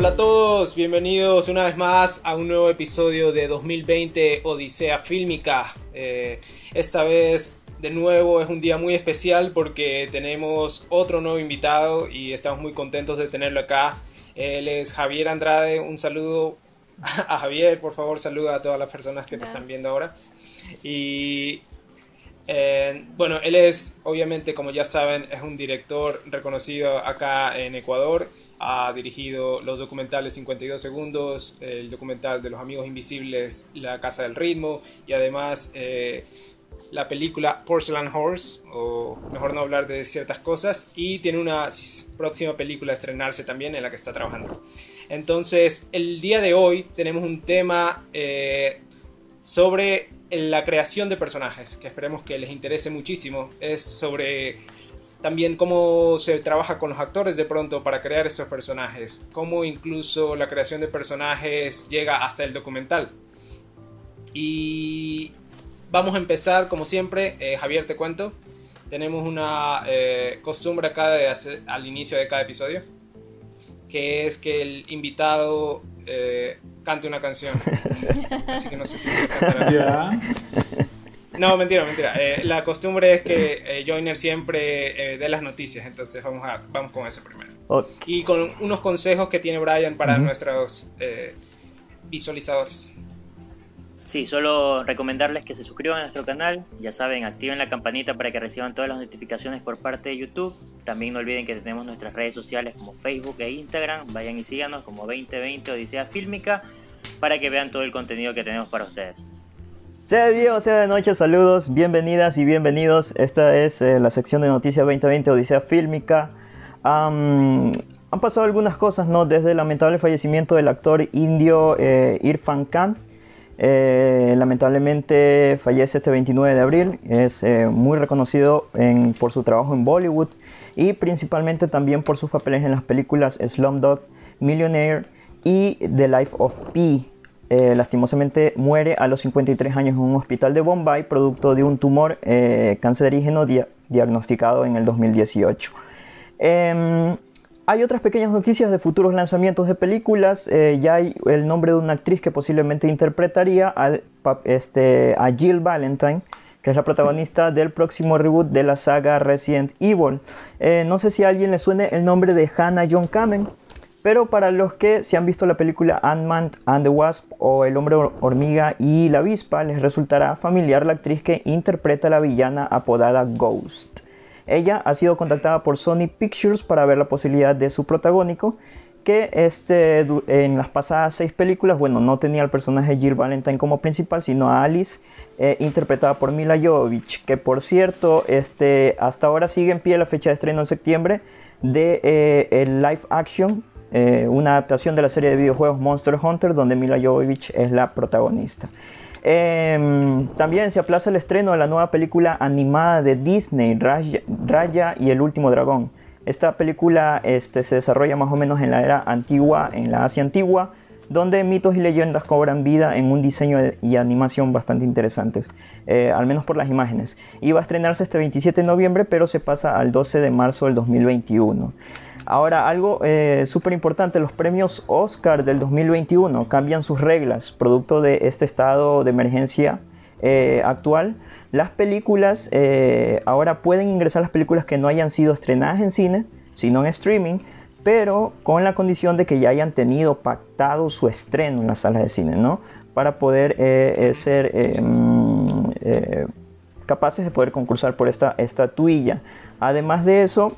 Hola a todos, bienvenidos una vez más a un nuevo episodio de 2020 Odisea Fílmica. Esta vez de nuevo es un día muy especial porque tenemos otro nuevo invitado y estamos muy contentos de tenerlo acá. Él es Javier Andrade. Un saludo a Javier, por favor, saluda a todas las personas que te están viendo ahora. Y bueno, él es, obviamente, como ya saben, es un director reconocido acá en Ecuador. Ha dirigido los documentales 52 segundos, el documental de los Amigos Invisibles, La Casa del Ritmo, y además la película Porcelain Horse, o mejor no hablar de ciertas cosas, y tiene una próxima película a estrenarse también en la que está trabajando. Entonces, el día de hoy tenemos un tema sobre la creación de personajes, que esperemos que les interese muchísimo. Es sobre también cómo se trabaja con los actores de pronto para crear estos personajes, cómo incluso la creación de personajes llega hasta el documental. Y vamos a empezar como siempre. Javier, te cuento, tenemos una costumbre acá de hacer al inicio de cada episodio, que es que el invitado cante una canción. Así que no sé si ¿Ya? No, mentira. La costumbre es que Joyner siempre dé las noticias, entonces vamos con eso primero. Okay. Y con unos consejos que tiene Brian para nuestros visualizadores. Sí, solo recomendarles que se suscriban a nuestro canal. Ya saben, activen la campanita para que reciban todas las notificaciones por parte de YouTube. También no olviden que tenemos nuestras redes sociales como Facebook e Instagram. Vayan y síganos como 2020 Odisea Fílmica para que vean todo el contenido que tenemos para ustedes. Sea de día o sea de noche, saludos, bienvenidas y bienvenidos. Esta es la sección de Noticias 2020 Odisea Fílmica. Han pasado algunas cosas, ¿no? Desde el lamentable fallecimiento del actor indio Irfan Khan. Lamentablemente fallece este 29 de abril. Es muy reconocido por su trabajo en Bollywood y principalmente también por sus papeles en las películas Slumdog Millionaire y The Life of Pi. Lastimosamente muere a los 53 años en un hospital de Bombay producto de un tumor cancerígeno diagnosticado en el 2018. Hay otras pequeñas noticias de futuros lanzamientos de películas. Ya hay el nombre de una actriz que posiblemente interpretaría a Jill Valentine, que es la protagonista del próximo reboot de la saga Resident Evil. No sé si a alguien le suene el nombre de Hannah John Kamen, pero para los que se han visto la película Ant-Man and the Wasp o El Hombre Hormiga y la Avispa, les resultará familiar la actriz que interpreta a la villana apodada Ghost. Ella ha sido contactada por Sony Pictures para ver la posibilidad de su protagónico, que en las pasadas 6 películas, bueno, no tenía al personaje Jill Valentine como principal, sino a Alice, interpretada por Milla Jovovich, que por cierto, hasta ahora sigue en pie la fecha de estreno en septiembre de el live action, una adaptación de la serie de videojuegos Monster Hunter, donde Milla Jovovich es la protagonista. También se aplaza el estreno de la nueva película animada de Disney, Raya y el Último Dragón. Esta película se desarrolla más o menos en la era antigua, en la Asia antigua, donde mitos y leyendas cobran vida en un diseño y animación bastante interesantes, al menos por las imágenes. Iba a estrenarse este 27 de noviembre, pero se pasa al 12 de marzo del 2021. Ahora, algo súper importante, los premios Oscar del 2021 cambian sus reglas, producto de este estado de emergencia actual. Las películas, ahora pueden ingresar las películas que no hayan sido estrenadas en cine, sino en streaming, pero con la condición de que ya hayan tenido pactado su estreno en las salas de cine, ¿no? Para poder ser capaces de poder concursar por esta estatuilla. Además de eso,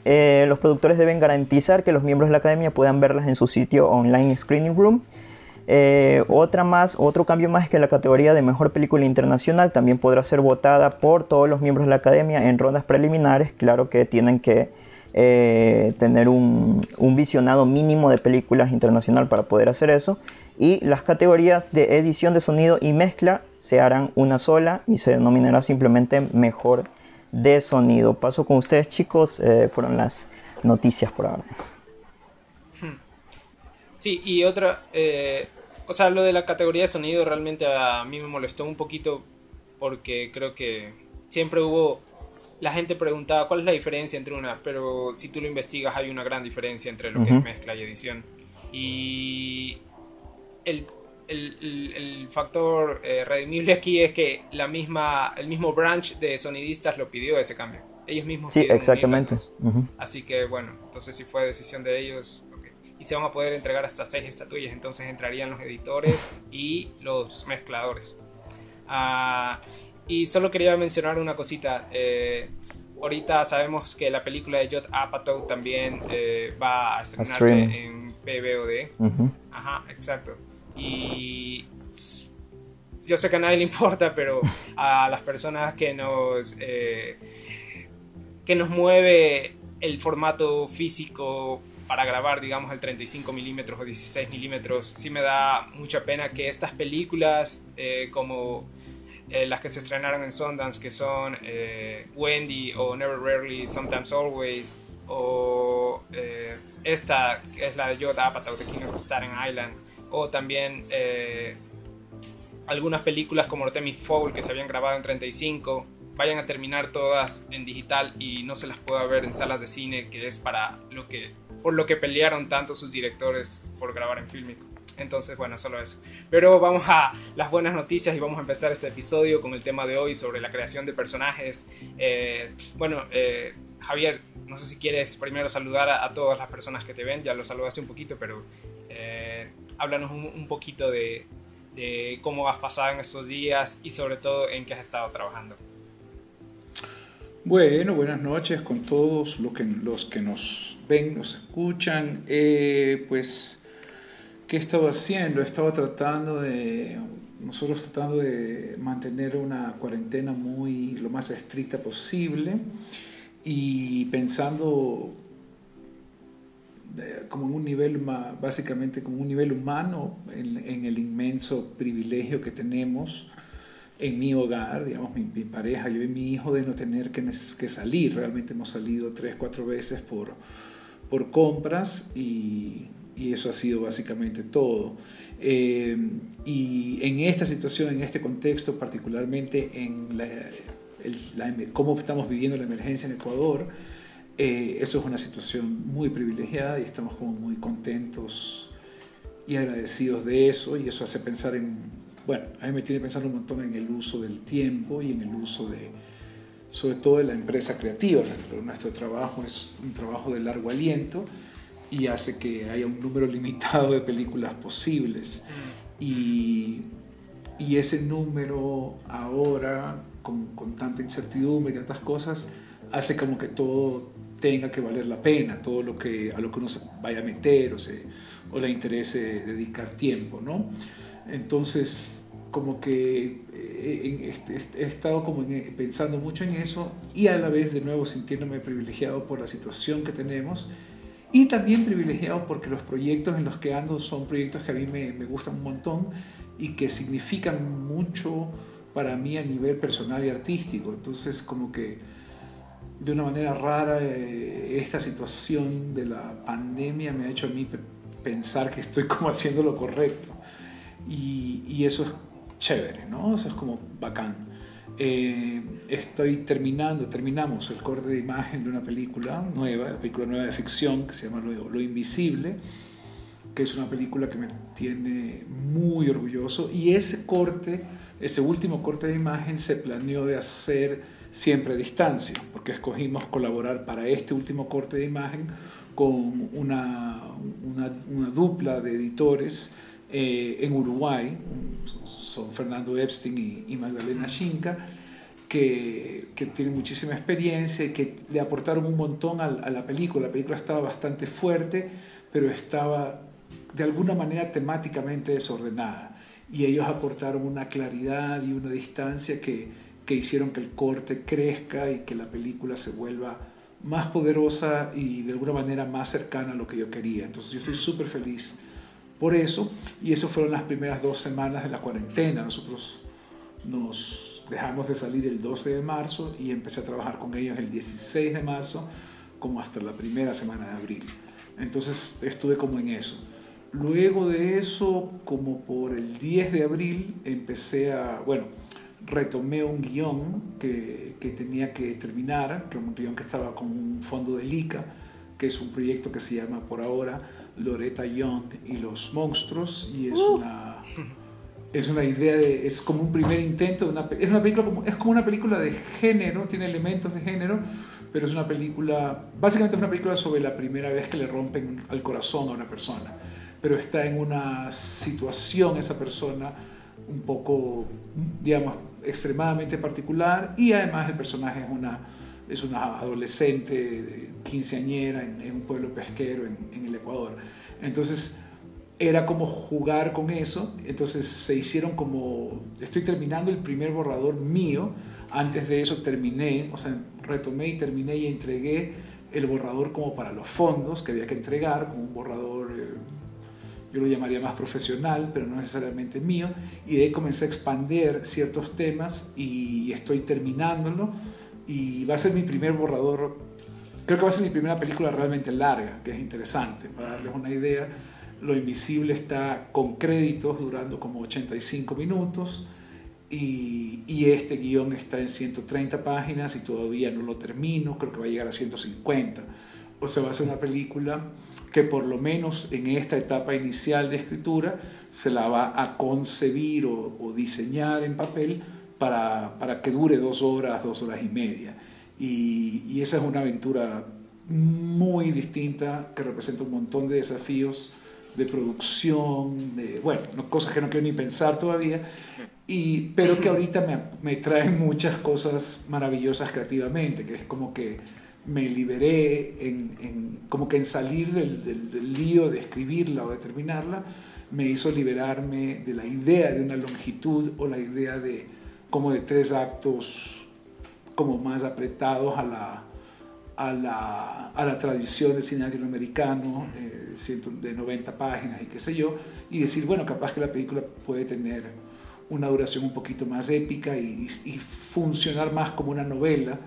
los productores deben garantizar que los miembros de la academia puedan verlas en su sitio online Screening Room. Otro cambio más es que la categoría de mejor película internacional también podrá ser votada por todos los miembros de la academia en rondas preliminares. Claro que tienen que tener un visionado mínimo de películas internacional para poder hacer eso. Y las categorías de edición de sonido y mezcla se harán una sola y se denominará simplemente mejor de sonido. Paso con ustedes, chicos. Fueron las noticias por ahora. Sí, y otra, o sea, lo de la categoría de sonido realmente a mí me molestó un poquito porque creo que siempre la gente preguntaba cuál es la diferencia entre una, pero si tú lo investigas hay una gran diferencia entre lo que es mezcla y edición. Y el, el factor redimible aquí es que el mismo branch de sonidistas lo pidió ese cambio. Ellos mismos Sí, pidieron unir las exactamente. dos. Ujú. Así que bueno, entonces si fue decisión de ellos, ok. Y se van a poder entregar hasta 6 estatuillas, entonces entrarían los editores y los mezcladores. Ah, y solo quería mencionar una cosita. Ahorita sabemos que la película de Judd Apatow también va a A estrenarse stream. en PVOD. Ujú. Ajá, exacto. Y yo sé que a nadie le importa, pero a las personas que nos mueve el formato físico para grabar, digamos, el 35 milímetros o 16 milímetros, sí me da mucha pena que estas películas, como las que se estrenaron en Sundance, que son Wendy o Never Rarely, Sometimes Always, o esta que es la de Judd Apatow, The King of Staten Island, o también algunas películas como Artemis Fowl que se habían grabado en 35 vayan a terminar todas en digital y no se las pueda ver en salas de cine, que es por lo que pelearon tanto sus directores por grabar en fílmico. Entonces, bueno, solo eso. Pero vamos a las buenas noticias y vamos a empezar este episodio con el tema de hoy sobre la creación de personajes. Javier, no sé si quieres primero saludar a todas las personas que te ven, ya lo saludaste un poquito, pero háblanos un poquito de cómo has pasado en estos días y sobre todo en qué has estado trabajando. Bueno, buenas noches con todos los que nos ven, nos escuchan. Pues, ¿qué he estado haciendo? Nosotros tratando de mantener una cuarentena lo más estricta posible y pensando como en un nivel básicamente como un nivel humano en el inmenso privilegio que tenemos en mi hogar, digamos, mi pareja, yo y mi hijo, de no tener que salir. Realmente hemos salido 3, 4 veces por compras y eso ha sido básicamente todo. Y en esta situación, en este contexto, particularmente en cómo estamos viviendo la emergencia en Ecuador, eso es una situación muy privilegiada y estamos como muy contentos y agradecidos de eso, y eso hace pensar a mí me tiene pensando un montón en el uso del tiempo y en el uso sobre todo de la empresa creativa. Nuestro trabajo es un trabajo de largo aliento y hace que haya un número limitado de películas posibles. Y ese número ahora, con tanta incertidumbre y tantas cosas, hace como que todo tenga que valer la pena, todo a lo que uno se vaya a meter o le interese dedicar tiempo, ¿no? Entonces, como que he estado pensando mucho en eso y a la vez de nuevo sintiéndome privilegiado por la situación que tenemos y también privilegiado porque los proyectos en los que ando son proyectos que a mí me gustan un montón y que significan mucho para mí a nivel personal y artístico. Entonces, como que de una manera rara esta situación de la pandemia me ha hecho a mí pensar que estoy como haciendo lo correcto. Y eso es chévere, ¿no? Eso es como bacán. Terminamos el corte de imagen de una película nueva de ficción que se llama Lo Invisible, que es una película que me tiene muy orgulloso, y ese último corte de imagen se planeó de hacer siempre a distancia, porque escogimos colaborar para este último corte de imagen con una dupla de editores en Uruguay, son Fernando Epstein y Magdalena Schinka, que tienen muchísima experiencia y que le aportaron un montón a la película. La película estaba bastante fuerte, pero estaba de alguna manera temáticamente desordenada, y ellos aportaron una claridad y una distancia que hicieron que el corte crezca y que la película se vuelva más poderosa y de alguna manera más cercana a lo que yo quería. Entonces yo estoy súper feliz por eso, y eso fueron las primeras 2 semanas de la cuarentena. Nosotros nos dejamos de salir el 12 de marzo y empecé a trabajar con ellos el 16 de marzo como hasta la primera semana de abril. Entonces estuve como en eso. Luego de eso, como por el 10 de abril, retomé un guión que tenía que terminar, que un guión que estaba con un fondo del ICA, que es un proyecto que se llama por ahora Loretta Young y los monstruos, y es una idea, es como un primer intento, es como una película de género, tiene elementos de género, pero es una película, básicamente es una película sobre la primera vez que le rompen al corazón a una persona, pero está en una situación esa persona un poco, digamos, extremadamente particular, y además el personaje es una adolescente quinceañera en un pueblo pesquero en el Ecuador. Entonces era como jugar con eso. Entonces se hicieron como, estoy terminando el primer borrador mío, antes de eso retomé y terminé y entregué el borrador como para los fondos que había que entregar, como un borrador, yo lo llamaría más profesional, pero no necesariamente mío, y de ahí comencé a expandir ciertos temas y estoy terminándolo, y va a ser mi primer borrador, creo que va a ser mi primera película realmente larga, que es interesante, para darles una idea. Lo Invisible está con créditos durando como 85 minutos, y este guión está en 130 páginas y todavía no lo termino, creo que va a llegar a 150. O sea, va a ser una película que por lo menos en esta etapa inicial de escritura se la va a concebir o diseñar en papel para que dure 2 horas, 2 horas y media. Y esa es una aventura muy distinta que representa un montón de desafíos de producción, cosas que no quiero ni pensar todavía, pero que ahorita me traen muchas cosas maravillosas creativamente, que es como que me liberé como que en salir del lío de escribirla o de terminarla, me hizo liberarme de la idea de una longitud o la idea de 3 actos como más apretados a la tradición del cine latinoamericano, de 90 páginas y qué sé yo, y decir, bueno, capaz que la película puede tener una duración un poquito más épica y funcionar más como una novela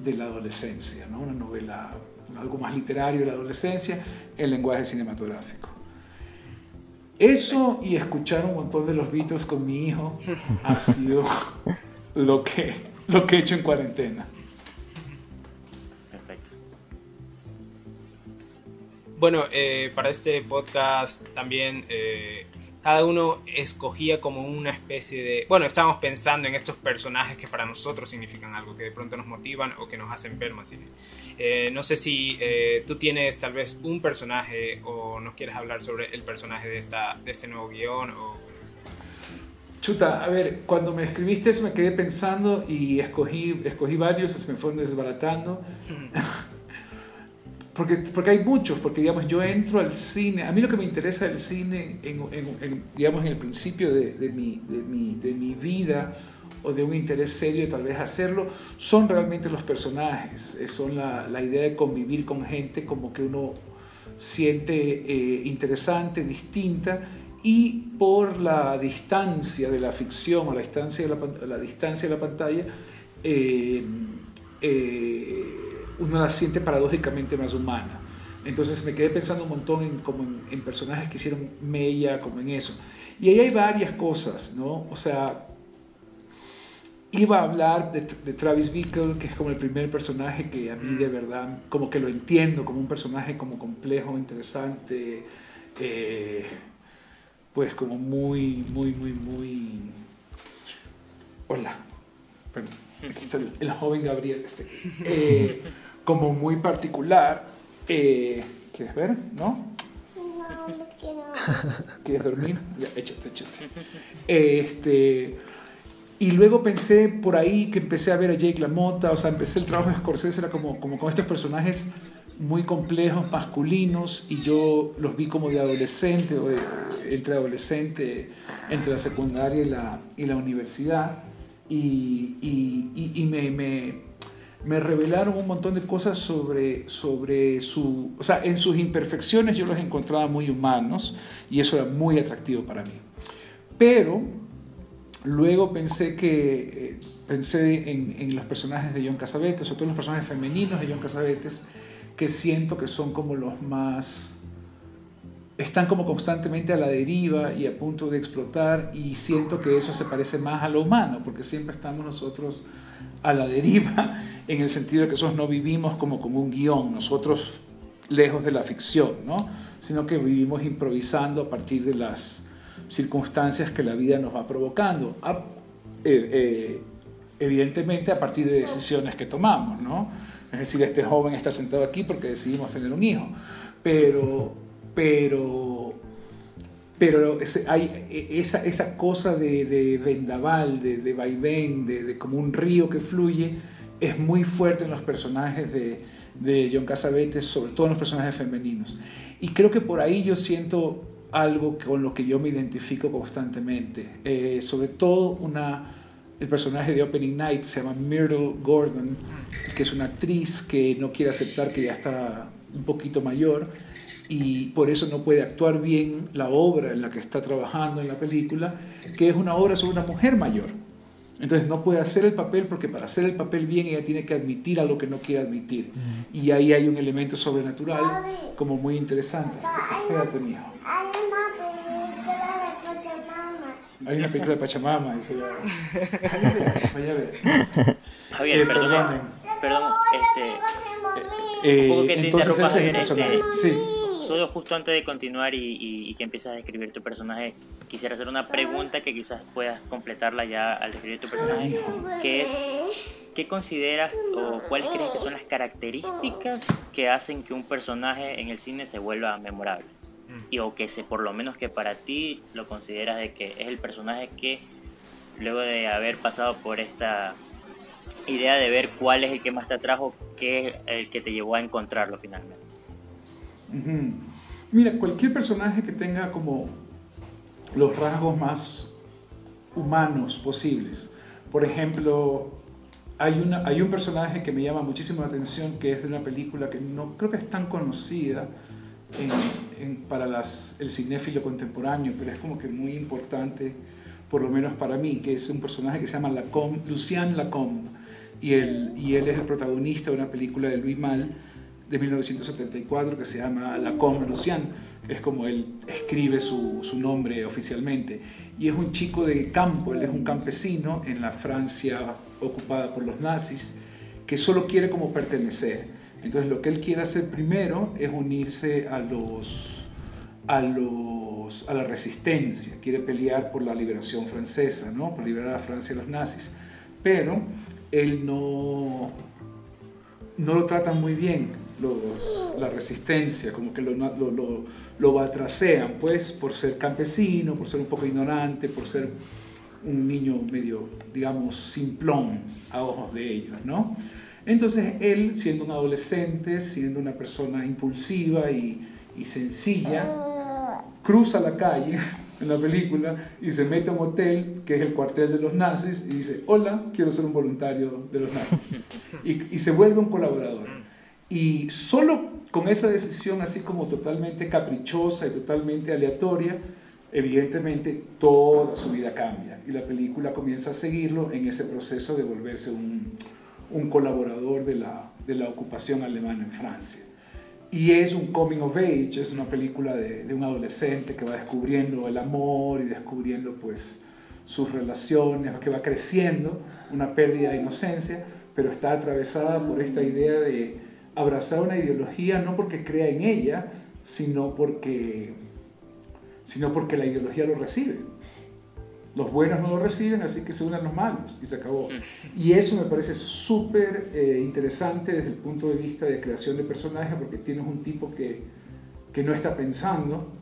de la adolescencia, ¿no? Una novela, algo más literario de la adolescencia en lenguaje cinematográfico. Eso y escuchar un montón de los Beatles con mi hijo ha sido lo que he hecho en cuarentena. Perfecto. Bueno, para este podcast también cada uno escogía como una especie de... Bueno, estábamos pensando en estos personajes que para nosotros significan algo, que de pronto nos motivan o que nos hacen ver más cine. No sé si tú tienes tal vez un personaje o nos quieres hablar sobre el personaje de este nuevo guión o... Chuta, a ver, cuando me escribiste eso me quedé pensando y escogí varios, se me fueron desbaratando. Porque hay muchos, porque digamos, yo entro al cine, a mí lo que me interesa del cine, digamos, en el principio de mi vida, o de un interés serio, tal vez hacerlo, son realmente los personajes, son la idea de convivir con gente como que uno siente interesante, distinta, y por la distancia de la ficción, o la distancia de la pantalla, uno la siente paradójicamente más humana. Entonces me quedé pensando un montón en personajes que hicieron mella, como en eso. Y ahí hay varias cosas, ¿no? O sea, iba a hablar de Travis Bickle, que es como el primer personaje que a mí de verdad, como que lo entiendo, como un personaje como complejo, interesante, pues como muy... Hola, perdón, aquí está el joven Gabriel, como muy particular. ¿Quieres ver? ¿No? No quiero. ¿Quieres dormir? Ya, échate. Y luego pensé por ahí que empecé a ver a Jake LaMotta, o sea, empecé el trabajo de Scorsese, era como con estos personajes muy complejos, masculinos, y yo los vi como de adolescente, entre la secundaria y la universidad, y me revelaron un montón de cosas sobre o sea, en sus imperfecciones yo los encontraba muy humanos, y eso era muy atractivo para mí. Pero luego pensé en los personajes de John Cassavetes, sobre todo los personajes femeninos de John Cassavetes, que siento que son como los más... están como constantemente a la deriva y a punto de explotar, y siento que eso se parece más a lo humano, porque siempre estamos nosotros a la deriva, en el sentido de que nosotros no vivimos como un guión, nosotros lejos de la ficción, ¿no? Sino que vivimos improvisando a partir de las circunstancias que la vida nos va provocando, evidentemente a partir de decisiones que tomamos, ¿no? Es decir, este joven está sentado aquí porque decidimos tener un hijo, pero hay esa cosa de vendaval, de vaivén, de como un río que fluye, es muy fuerte en los personajes de John Cassavetes, sobre todo en los personajes femeninos. Y creo que por ahí yo siento algo con lo que yo me identifico constantemente. Sobre todo el personaje de Opening Night se llama Myrtle Gordon, que es una actriz que no quiere aceptar que ya está un poquito mayor y por eso no puede actuar bien la obra en la que está trabajando en la película, que es una obra sobre una mujer mayor. Entonces no puede hacer el papel porque para hacer el papel bien ella tiene que admitir a lo que no quiere admitir. Y ahí hay un elemento sobrenatural como muy interesante. Espérate, mijo. Hay una película de Pachamama. Vaya a ver. Javier, perdón, un poco que te interrumpa, Javier, sí. Solo justo antes de continuar y que empieces a describir tu personaje, quisiera hacer una pregunta que quizás puedas completarla ya al describir tu personaje, que es, ¿qué consideras o cuáles crees que son las características que hacen que un personaje en el cine se vuelva memorable? O que por lo menos que para ti lo consideras de que es el personaje que, luego de haber pasado por esta idea de ver cuál es el que más te atrajo, qué es el que te llevó a encontrarlo finalmente. Mira, cualquier personaje que tenga como los rasgos más humanos posibles. Por ejemplo, hay un personaje que me llama muchísimo la atención, que es de una película que no creo que es tan conocida para el cinéfilo contemporáneo, pero es como que muy importante, por lo menos para mí, que es un personaje que se llama Lucien Lacombe, y él es el protagonista de una película de Louis Malle de 1974 que se llama Lacombe Lucien, que es como él escribe su nombre oficialmente, y es un chico de campo, él es un campesino en la Francia ocupada por los nazis, que solo quiere como pertenecer. Entonces lo que él quiere hacer primero es unirse a la resistencia, quiere pelear por la liberación francesa, ¿no? Por liberar a Francia de los nazis, pero él no lo tratan muy bien la resistencia, como que lo batracean, pues, por ser campesino, por ser un poco ignorante, por ser un niño medio, digamos, simplón a ojos de ellos, ¿no? Entonces él, siendo un adolescente, siendo una persona impulsiva y sencilla, cruza la calle en la película y se mete a un hotel que es el cuartel de los nazis y dice: hola, quiero ser un voluntario de los nazis, y se vuelve un colaborador. Y solo con esa decisión así como totalmente caprichosa y totalmente aleatoria, evidentemente toda su vida cambia y la película comienza a seguirlo en ese proceso de volverse un colaborador de la ocupación alemana en Francia. Y es un coming of age, es una película de un adolescente que va descubriendo el amor y descubriendo pues sus relaciones, que va creciendo, una pérdida de inocencia, pero está atravesada por esta idea de abrazar una ideología no porque crea en ella, sino porque la ideología lo recibe. Los buenos no lo reciben, así que se unen los malos y se acabó. Y eso me parece súper interesante desde el punto de vista de creación de personajes, porque tienes un tipo que no está pensando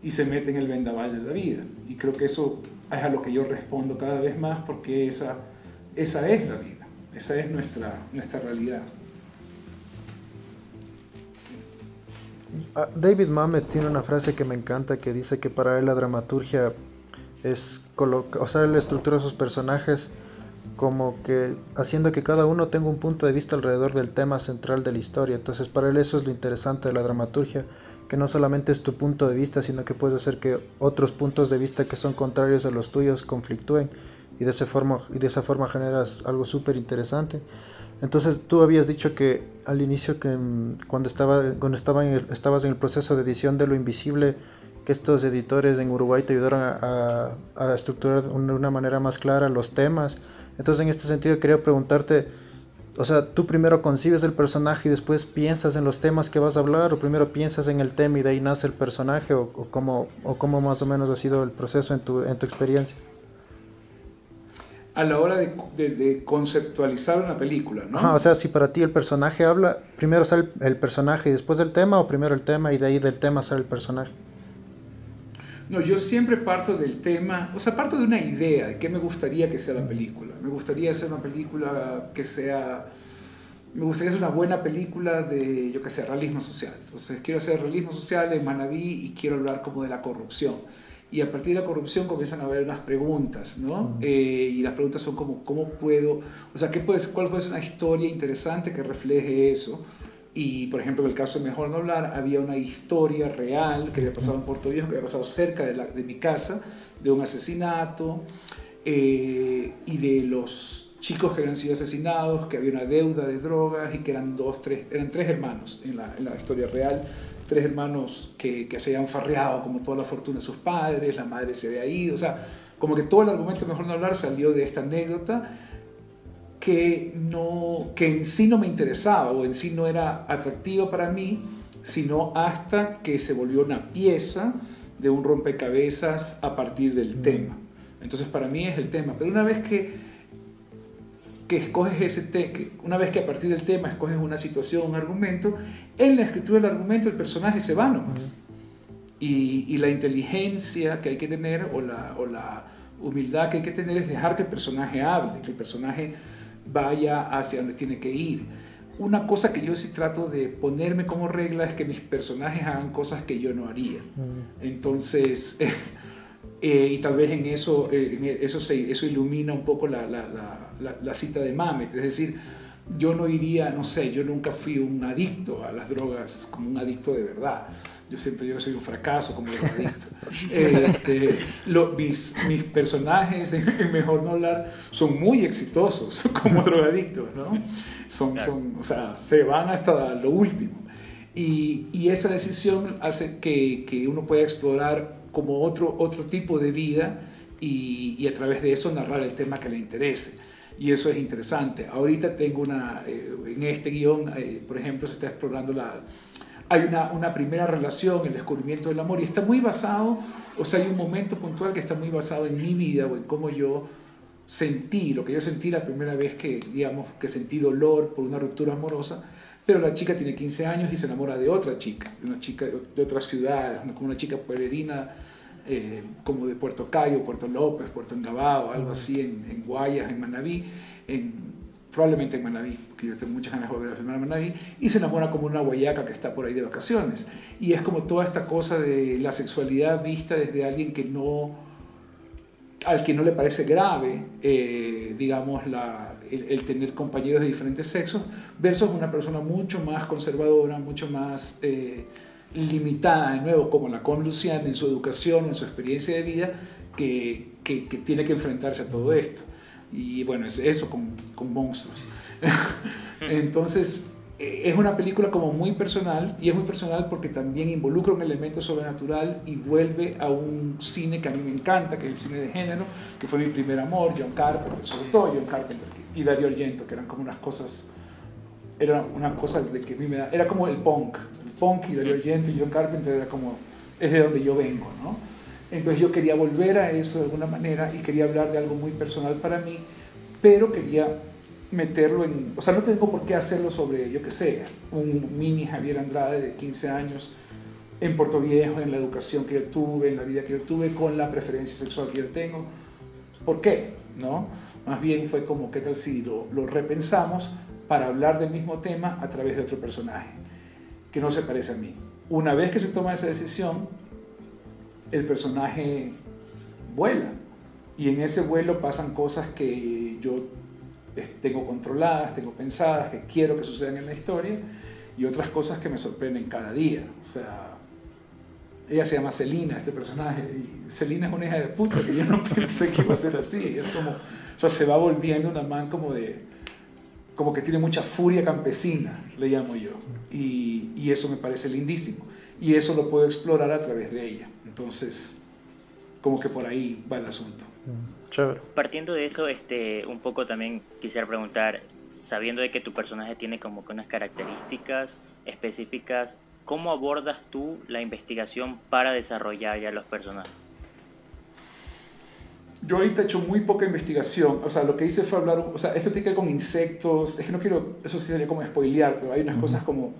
y se mete en el vendaval de la vida. Y creo que eso es a lo que yo respondo cada vez más, porque esa es la vida, esa es nuestra realidad. David Mamet tiene una frase que me encanta, que dice que para él la dramaturgia es él estructura sus personajes como que haciendo que cada uno tenga un punto de vista alrededor del tema central de la historia. Entonces para él eso es lo interesante de la dramaturgia, que no solamente es tu punto de vista, sino que puedes hacer que otros puntos de vista que son contrarios a los tuyos conflictúen, y de esa forma generas algo súper interesante. Entonces tú habías dicho que al inicio, que cuando estabas en el proceso de edición de Lo Invisible, que estos editores en Uruguay te ayudaron a estructurar de una manera más clara los temas. Entonces en este sentido quería preguntarte, o sea, tú primero concibes el personaje y después piensas en los temas que vas a hablar, o primero piensas en el tema y de ahí nace el personaje, o cómo más o menos ha sido el proceso en tu experiencia. A la hora de conceptualizar una película, ¿no? Ajá, o sea, si para ti el personaje habla, primero sale el personaje y después el tema, o primero el tema y de ahí del tema sale el personaje. No, yo siempre parto del tema, o sea, parto de una idea de qué me gustaría que sea la película. Me gustaría hacer una película que sea, me gustaría hacer una buena película de, yo qué sé, realismo social. Entonces, quiero hacer realismo social en Manabí y quiero hablar como de la corrupción. Y a partir de la corrupción comienzan a haber unas preguntas, ¿no? Y las preguntas son como, ¿cómo puedo, o sea, cuál puede ser una historia interesante que refleje eso? Y, por ejemplo, en el caso de Mejor No Hablar, había una historia real que había pasado en Puerto Viejo, que había pasado cerca de mi casa, de un asesinato y de los chicos que habían sido asesinados, que había una deuda de drogas y que eran tres hermanos en la historia real. Tres hermanos que se habían farreado como toda la fortuna de sus padres, la madre se había ido, o sea, como que todo el argumento de Mejor No Hablar salió de esta anécdota que en sí no me interesaba o en sí no era atractiva para mí, sino hasta que se volvió una pieza de un rompecabezas a partir del tema. Entonces para mí es el tema, pero una vez que escoges una vez que a partir del tema escoges una situación, un argumento, en la escritura del argumento el personaje se va nomás. Y la inteligencia que hay que tener o la humildad que hay que tener es dejar que el personaje hable, que el personaje vaya hacia donde tiene que ir. Una cosa que yo sí trato de ponerme como regla es que mis personajes hagan cosas que yo no haría. Entonces, y tal vez en eso, eso ilumina un poco la cita de Mamet. Es decir, yo no iría, no sé, yo nunca fui un adicto a las drogas como un adicto de verdad. Yo siempre digo que soy un fracaso como drogadicto. Mis personajes, en Mejor No Hablar, son muy exitosos como drogadictos, ¿no? O sea, se van hasta lo último. Y esa decisión hace que uno pueda explorar como otro tipo de vida y a través de eso narrar el tema que le interese. Y eso es interesante. Ahorita tengo en este guión, por ejemplo, se está explorando hay una primera relación, el descubrimiento del amor, y está muy basado, o sea, hay un momento puntual que está muy basado en mi vida o en cómo yo sentí, lo que yo sentí la primera vez que sentí dolor por una ruptura amorosa, pero la chica tiene 15 años y se enamora de otra chica, de una chica de otra ciudad, como una chica pueblerina, como de Puerto Cayo, Puerto López, Puerto Engabado, algo así, en Guayas, en Manabí, probablemente en Manabí, que yo tengo muchas ganas de volver a filmar en Manabí, y se enamora como una guayaca que está por ahí de vacaciones. Y es como toda esta cosa de la sexualidad vista desde alguien al que no le parece grave, digamos, el tener compañeros de diferentes sexos, versus una persona mucho más conservadora, mucho más limitada, de nuevo, como la con Luciana, en su educación, en su experiencia de vida, que tiene que enfrentarse a todo esto. Y bueno, es eso con monstruos. Entonces, es una película como muy personal, y es muy personal porque también involucra un elemento sobrenatural y vuelve a un cine que a mí me encanta, que es el cine de género, que fue mi primer amor, John Carpenter, sobre todo John Carpenter y Dario Argento, que eran como unas cosas, era una cosa de que a mí era como el punk y Dario Argento y John Carpenter es de donde yo vengo, ¿no? Entonces yo quería volver a eso de alguna manera y quería hablar de algo muy personal para mí, pero quería meterlo o sea, no tengo por qué hacerlo sobre, yo qué sé, un mini Javier Andrade de 15 años en Puerto Viejo, en la educación que yo tuve, en la vida que yo tuve, con la preferencia sexual que yo tengo. ¿Por qué? ¿No? Más bien fue como, ¿qué tal si lo repensamos para hablar del mismo tema a través de otro personaje que no se parece a mí? Una vez que se toma esa decisión, el personaje vuela, y en ese vuelo pasan cosas que yo tengo controladas, tengo pensadas, que quiero que sucedan en la historia, y otras cosas que me sorprenden cada día. O sea, ella se llama Celina, este personaje, y Celina es una hija de puta que yo no pensé que iba a ser así. Es como, o sea, se va volviendo una man como que tiene mucha furia campesina, le llamo yo, y eso me parece lindísimo, y eso lo puedo explorar a través de ella. Entonces, como que por ahí va el asunto. Chévere. Partiendo de eso, un poco también quisiera preguntar, sabiendo de que tu personaje tiene como que unas características específicas, ¿cómo abordas tú la investigación para desarrollar ya los personajes? Yo ahorita he hecho muy poca investigación, o sea, lo que hice fue hablar, o sea, esto tiene que ver con insectos, es que no quiero, eso sí sería como spoilear, pero hay unas cosas como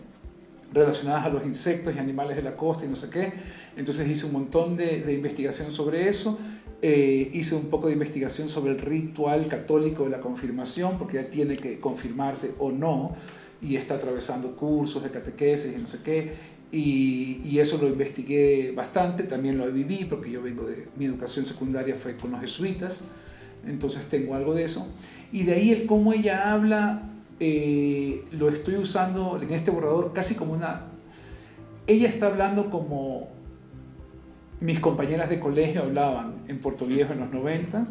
relacionadas a los insectos y animales de la costa y no sé qué, entonces hice un montón de investigación sobre eso, hice un poco de investigación sobre el ritual católico de la confirmación, porque ya tiene que confirmarse o no, y está atravesando cursos de catequesis y no sé qué, y eso lo investigué bastante, también lo viví porque yo vengo de, mi educación secundaria fue con los jesuitas, entonces tengo algo de eso. Y de ahí el cómo ella habla, lo estoy usando en este borrador casi como una... Ella está hablando como mis compañeras de colegio hablaban en Puerto Viejo en los 90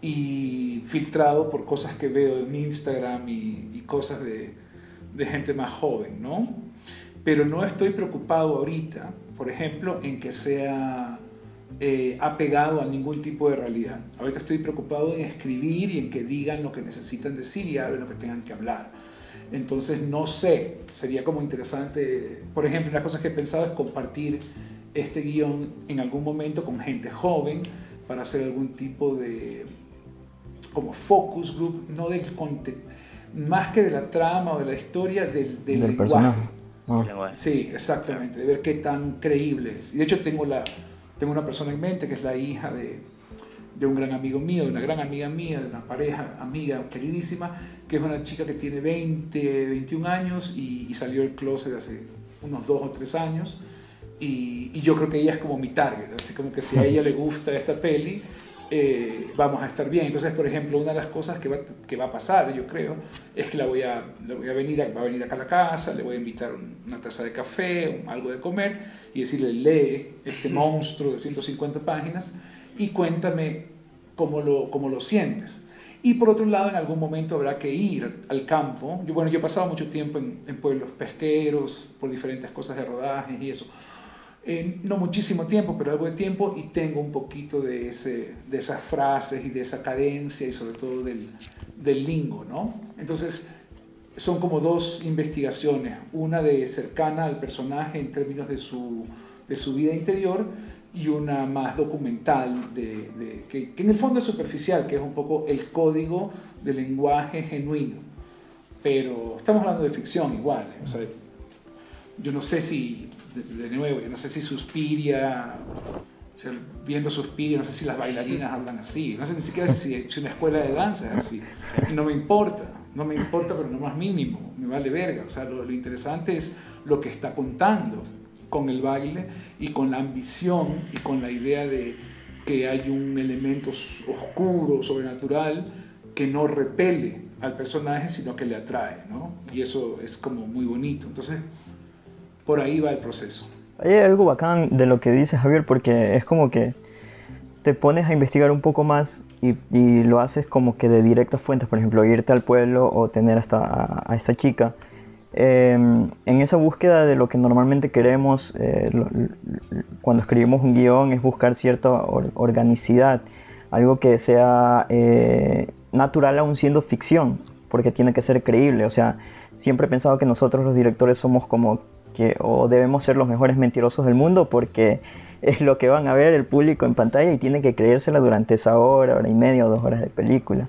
y filtrado por cosas que veo en Instagram y cosas de gente más joven, ¿no? Pero no estoy preocupado ahorita, por ejemplo, en que sea apegado a ningún tipo de realidad. Ahorita estoy preocupado en escribir y en que digan lo que necesitan decir y hablen lo que tengan que hablar. Entonces, no sé, sería como interesante, por ejemplo, una cosa que he pensado es compartir este guión en algún momento con gente joven para hacer algún tipo de como focus group, no del contenido, más que de la trama o de la historia, del lenguaje. Personaje. Oh. Sí, exactamente, de ver qué tan creíble es. Y de hecho tengo una persona en mente que es la hija de un gran amigo mío, de una gran amiga mía, de una pareja, amiga queridísima, que es una chica que tiene 20, 21 años y salió del closet hace unos 2 o 3 años. Y yo creo que ella es como mi target, así como que si a ella le gusta esta peli, vamos a estar bien. Entonces, por ejemplo, una de las cosas que va a pasar, yo creo, es que va a venir acá a la casa, le voy a invitar una taza de café, algo de comer, y decirle, lee este monstruo de 150 páginas y cuéntame cómo lo sientes. Y por otro lado, en algún momento habrá que ir al campo. Yo he pasado mucho tiempo en pueblos pesqueros, por diferentes cosas de rodajes y eso. No muchísimo tiempo, pero algo de tiempo, y tengo un poquito de esas frases y de esa cadencia y sobre todo del lingo, ¿no? Entonces, son como 2 investigaciones, una de cercana al personaje en términos de su vida interior y una más documental, que en el fondo es superficial, que es un poco el código del lenguaje genuino. Pero estamos hablando de ficción igual, o sea, yo no sé si... De nuevo, yo no sé si Suspiria, o sea, viendo Suspiria, no sé si las bailarinas hablan así, no sé ni siquiera si una escuela de danza es así, no me importa, pero no más mínimo, me vale verga, o sea, lo interesante es lo que está contando con el baile y con la ambición y con la idea de que hay un elemento oscuro, sobrenatural, que no repele al personaje, sino que le atrae, ¿no? Y eso es como muy bonito, entonces... Por ahí va el proceso. Hay algo bacán de lo que dice Javier, porque es como que te pones a investigar un poco más y lo haces como que de directas fuentes, por ejemplo, irte al pueblo o tener a esta chica. En esa búsqueda de lo que normalmente queremos cuando escribimos un guión es buscar cierta organicidad, algo que sea natural aún siendo ficción, porque tiene que ser creíble. O sea, siempre he pensado que nosotros los directores somos como o debemos ser los mejores mentirosos del mundo, porque es lo que van a ver el público en pantalla y tienen que creérsela durante esa hora y media o 2 horas de película.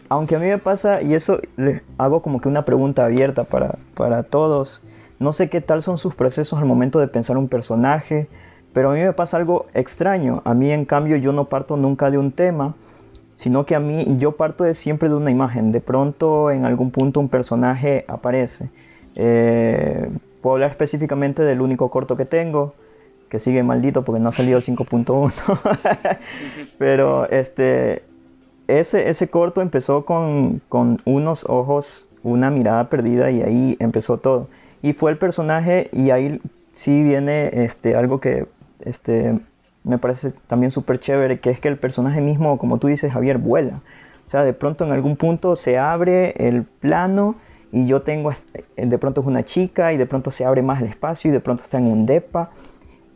Aunque a mí me pasa, y eso les hago como que una pregunta abierta para todos, no sé qué tal son sus procesos al momento de pensar un personaje, pero a mí me pasa algo extraño. A mí, en cambio, yo no parto nunca de un tema, sino que yo parto siempre de una imagen. De pronto, en algún punto, un personaje aparece. Puedo hablar específicamente del único corto que tengo, que sigue maldito porque no ha salido el 5.1. Pero ese corto empezó con unos ojos, una mirada perdida, y ahí empezó todo. Y fue el personaje, y ahí sí viene algo que me parece también súper chévere, que es que el personaje mismo, como tú dices, Javier, vuela. O sea, de pronto en algún punto se abre el plano y yo tengo, de pronto es una chica, y de pronto se abre más el espacio, y de pronto está en un depa,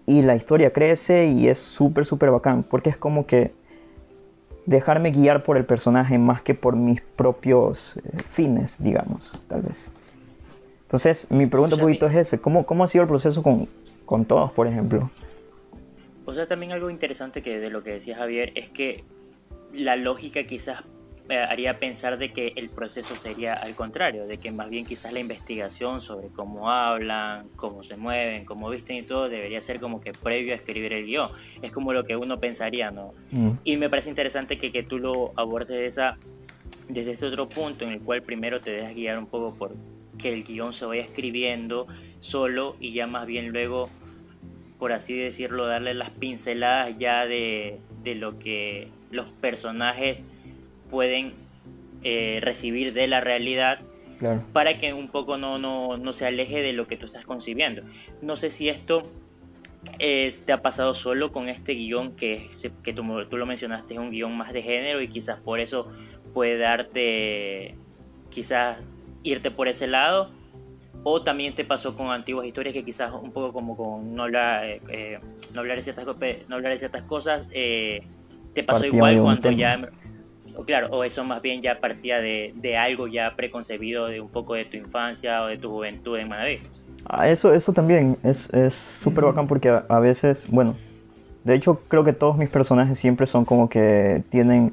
y la historia crece, y es súper, súper bacán, porque es como que dejarme guiar por el personaje más que por mis propios fines, digamos, tal vez. Entonces, mi pregunta un poquito es ese, ¿cómo ha sido el proceso con todos, por ejemplo? O sea, también algo interesante que de lo que decía Javier es que la lógica quizás haría pensar de que el proceso sería al contrario, de que más bien quizás la investigación sobre cómo hablan, cómo se mueven, cómo visten y todo debería ser como que previo a escribir el guión. Es como lo que uno pensaría, ¿no? Y me parece interesante que tú lo abordes desde este otro punto en el cual primero te dejas guiar un poco por que el guión se vaya escribiendo solo y ya más bien luego, por así decirlo, darle las pinceladas ya de lo que los personajes pueden recibir de la realidad, claro, para que un poco no se aleje de lo que tú estás concibiendo. No sé si esto te ha pasado solo con este guión que tú lo mencionaste, es un guión más de género y quizás por eso puede darte, quizás irte por ese lado, o también te pasó con antiguas historias que quizás un poco como con no hablar de ciertas cosas, te pasó igual cuando ya, claro, o eso más bien ya partía de algo ya preconcebido de un poco de tu infancia o de tu juventud en Manaví. Eso también es súper bacán porque a veces, bueno, de hecho creo que todos mis personajes siempre son como que tienen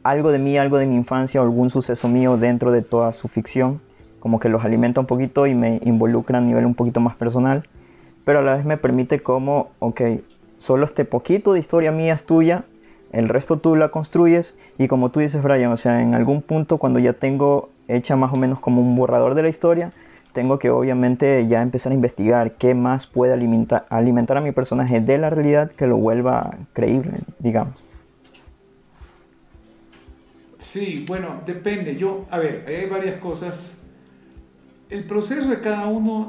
algo de mí, algo de mi infancia o algún suceso mío dentro de toda su ficción, como que los alimenta un poquito y me involucra a nivel un poquito más personal, pero a la vez me permite como, ok, solo este poquito de historia mía es tuya, el resto tú la construyes y como tú dices, Brian, o sea, en algún punto cuando ya tengo hecha más o menos como un borrador de la historia, tengo que obviamente ya empezar a investigar qué más puede alimentar a mi personaje de la realidad que lo vuelva creíble, digamos. Sí, bueno, depende. A ver, hay varias cosas. El proceso de cada uno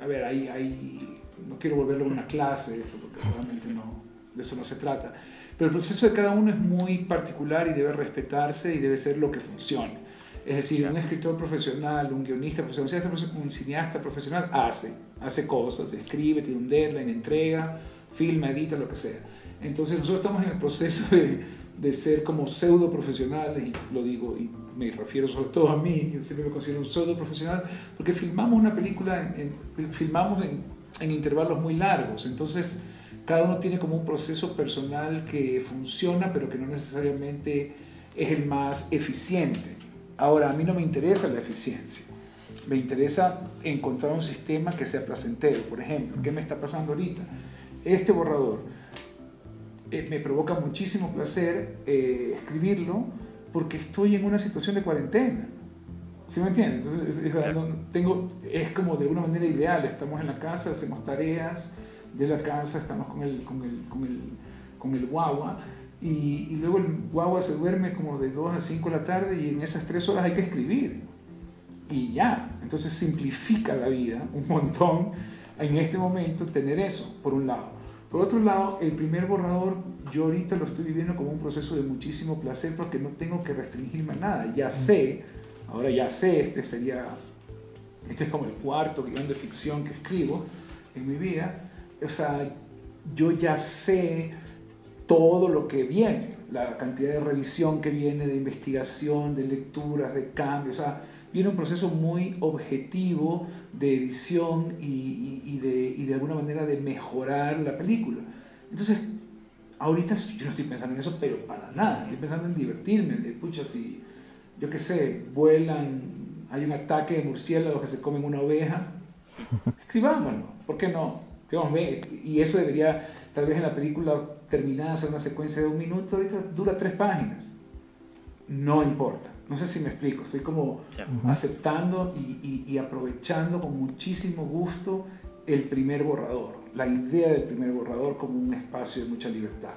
a ver, no quiero volverlo una clase, porque realmente de eso no se trata. Pero el proceso de cada uno es muy particular y debe respetarse y debe ser lo que funcione. Es decir, un escritor profesional, un guionista profesional, un cineasta profesional hace cosas, escribe, tiene un deadline, entrega, filma, edita, lo que sea. Entonces nosotros estamos en el proceso de ser como pseudo profesionales, y lo digo y me refiero sobre todo a mí, yo siempre me considero un pseudo profesional, porque filmamos una película, filmamos en intervalos muy largos, entonces cada uno tiene como un proceso personal que funciona, pero que no necesariamente es el más eficiente. Ahora, a mí no me interesa la eficiencia, me interesa encontrar un sistema que sea placentero. Por ejemplo, ¿qué me está pasando ahorita? Este borrador me provoca muchísimo placer escribirlo porque estoy en una situación de cuarentena. ¿Sí me entiendes? Entonces, es como de una manera ideal. Estamos en la casa, hacemos tareas de la casa, estamos con el guagua y luego el guagua se duerme como de 2 a 5 de la tarde y en esas 3 horas hay que escribir. Y ya, entonces simplifica la vida un montón en este momento tener eso, por un lado. Por otro lado, el primer borrador, yo ahorita lo estoy viviendo como un proceso de muchísimo placer porque no tengo que restringirme a nada. Ahora ya sé, este es como el 4º guión de ficción que escribo en mi vida. O sea, yo ya sé todo lo que viene, la cantidad de revisión que viene, de investigación, de lecturas, de cambios. O sea, viene un proceso muy objetivo de edición y de alguna manera de mejorar la película. Entonces, ahorita yo no estoy pensando en eso, pero para nada. Estoy pensando en divertirme, de pucha, si, yo qué sé, hay un ataque de murciélagos que se comen una oveja, escribámoslo, ¿por qué no? Y eso debería, tal vez en la película terminada, hacer una secuencia de 1 minuto, ahorita dura 3 páginas. No importa. No sé si me explico. Estoy como aceptando y aprovechando con muchísimo gusto el primer borrador, la idea del primer borrador como un espacio de mucha libertad.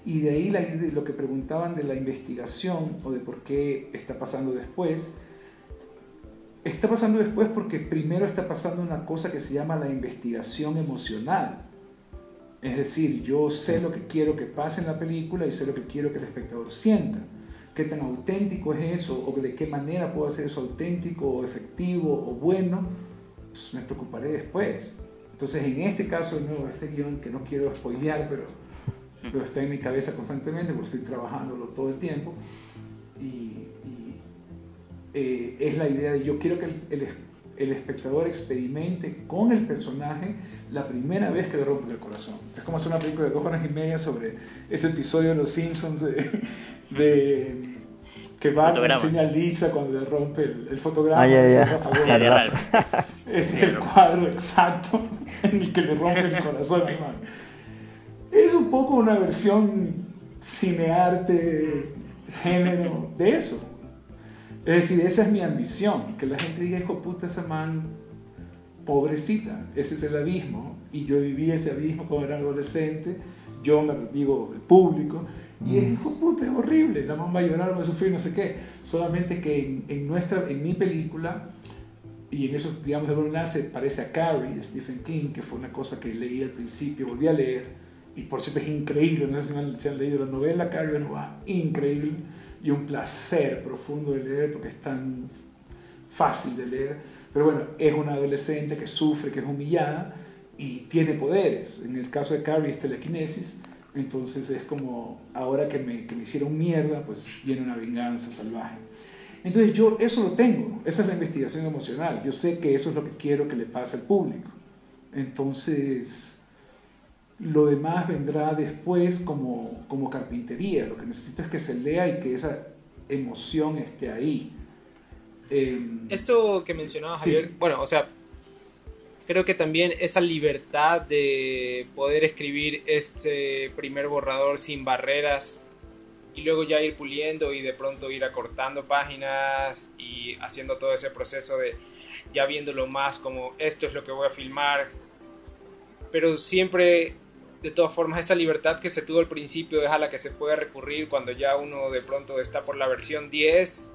Y de ahí lo que preguntaban de la investigación o de por qué está pasando después. Está pasando después porque primero está pasando una cosa que se llama la investigación emocional. Es decir, yo sé lo que quiero que pase en la película y sé lo que quiero que el espectador sienta. ¿Qué tan auténtico es eso? ¿O de qué manera puedo hacer eso auténtico o efectivo o bueno? Pues me preocuparé después. Entonces, en este caso, de nuevo, este guión que no quiero spoilear, pero pero está en mi cabeza constantemente porque estoy trabajándolo todo el tiempo. Es la idea de yo quiero que el espectador experimente con el personaje la primera vez que le rompen el corazón. Es como hacer una película de 2 horas y media sobre ese episodio de Los Simpsons que Bart enseña a Lisa cuando le rompe el fotograma. El cuadro exacto en el que le rompe el corazón, hermano. Es un poco una versión cinearte, género de eso. Es decir, esa es mi ambición, que la gente diga, hijo de puta, esa man, pobrecita, ese es el abismo, y yo viví ese abismo cuando era adolescente, yo me digo, el público, y es, hijo de puta, es horrible, la man va a llorar, va a sufrir, no sé qué, solamente que en mi película, y en eso, digamos, de alguna se parece a Carrie, de Stephen King, que fue una cosa que leí al principio, volví a leer, y por cierto es increíble, no sé si han leído la novela Carrie, no va, increíble, y un placer profundo de leer porque es tan fácil de leer, pero bueno, es una adolescente que sufre, que es humillada y tiene poderes. En el caso de Carrie es telequinesis, entonces es como ahora que me hicieron mierda, pues viene una venganza salvaje. Entonces yo eso lo tengo, esa es la investigación emocional, yo sé que eso es lo que quiero que le pase al público, entonces lo demás vendrá después como carpintería. Lo que necesito es que se lea y que esa emoción esté ahí. Esto que mencionaba Javier, sí. Bueno, o sea, creo que también esa libertad de poder escribir este primer borrador sin barreras y luego ya ir puliendo y de pronto ir acortando páginas y haciendo todo ese proceso de ya viéndolo más como esto es lo que voy a filmar, pero siempre... De todas formas, esa libertad que se tuvo al principio es a la que se puede recurrir cuando ya uno de pronto está por la versión 10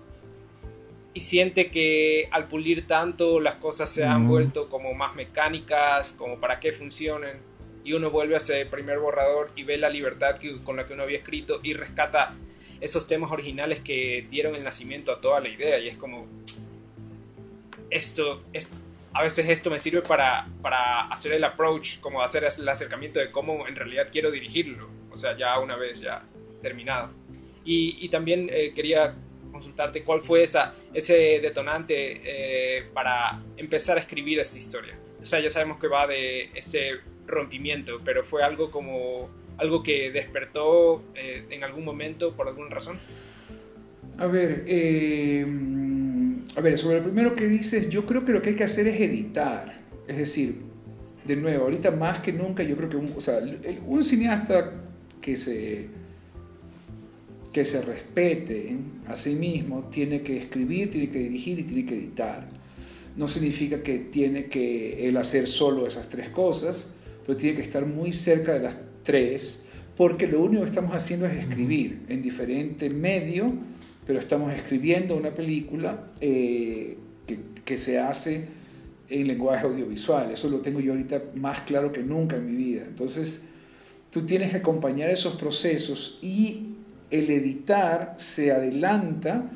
y siente que al pulir tanto las cosas se han vuelto como más mecánicas, como para qué funcionen, y uno vuelve a ese primer borrador y ve la libertad con la que uno había escrito y rescata esos temas originales que dieron el nacimiento a toda la idea, y es como a veces esto me sirve para hacer el approach, como hacer el acercamiento de cómo en realidad quiero dirigirlo, o sea, ya una vez ya terminado. Y también quería consultarte cuál fue ese detonante para empezar a escribir esta historia. O sea, ya sabemos que va de ese rompimiento, pero fue algo que despertó en algún momento por alguna razón. A ver, sobre lo primero que dices, yo creo que lo que hay que hacer es editar. Es decir, de nuevo, ahorita más que nunca, yo creo que un cineasta que se respete a sí mismo tiene que escribir, tiene que dirigir y tiene que editar. No significa que tiene que él hacer solo esas 3 cosas, pero tiene que estar muy cerca de las 3, porque lo único que estamos haciendo es escribir en diferente medio, pero estamos escribiendo una película que se hace en lenguaje audiovisual. Eso lo tengo yo ahorita más claro que nunca en mi vida. Entonces, tú tienes que acompañar esos procesos y el editar se adelanta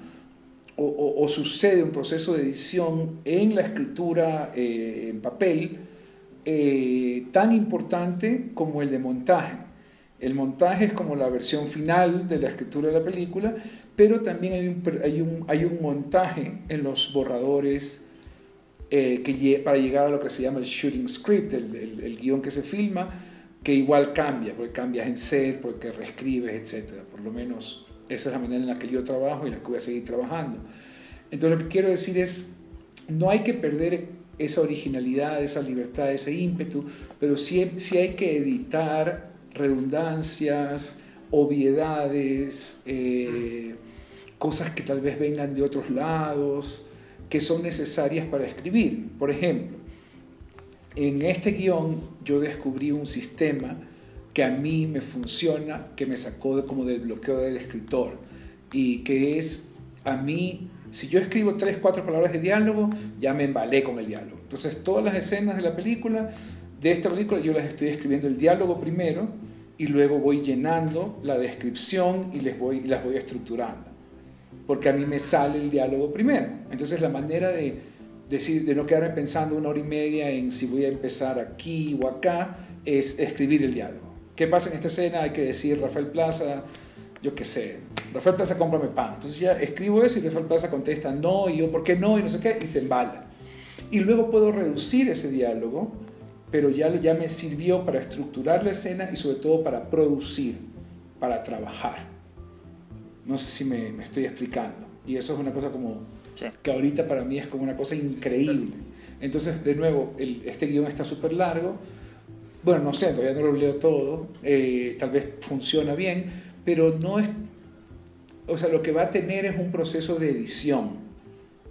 o sucede un proceso de edición en la escritura en papel tan importante como el de montaje. El montaje es como la versión final de la escritura de la película, pero también hay un montaje en los borradores para llegar a lo que se llama el shooting script, el guión que se filma, que igual cambia, porque cambias en set, porque reescribes, etc. Por lo menos esa es la manera en la que yo trabajo y en la que voy a seguir trabajando. Entonces lo que quiero decir es, no hay que perder esa originalidad, esa libertad, ese ímpetu, pero sí hay que editar redundancias, obviedades, cosas que tal vez vengan de otros lados, que son necesarias para escribir. Por ejemplo, en este guión yo descubrí un sistema que a mí me funciona, que me sacó como del bloqueo del escritor, y que es, a mí, si yo escribo 3, 4 palabras de diálogo, ya me embalé con el diálogo. Entonces todas las escenas de la película, de esta película, yo las estoy escribiendo el diálogo primero y luego voy llenando la descripción y las voy estructurando, porque a mí me sale el diálogo primero. Entonces la manera de no quedarme pensando 1 hora y media en si voy a empezar aquí o acá, es escribir el diálogo, ¿qué pasa en esta escena? Hay que decir Rafael Plaza, yo qué sé, Rafael Plaza, cómprame pan. Entonces ya escribo eso y Rafael Plaza contesta no, y yo, ¿por qué no? Y no sé qué, y se embala. Y luego puedo reducir ese diálogo, pero ya me sirvió para estructurar la escena y sobre todo para producir, para trabajar. No sé si me estoy explicando. Y eso es una cosa como Sí. que ahorita para mí es como una cosa increíble. Entonces, de nuevo, este guión está súper largo. Bueno, no sé, todavía no lo leo todo. Tal vez funciona bien, pero no es... O sea, lo que va a tener es un proceso de edición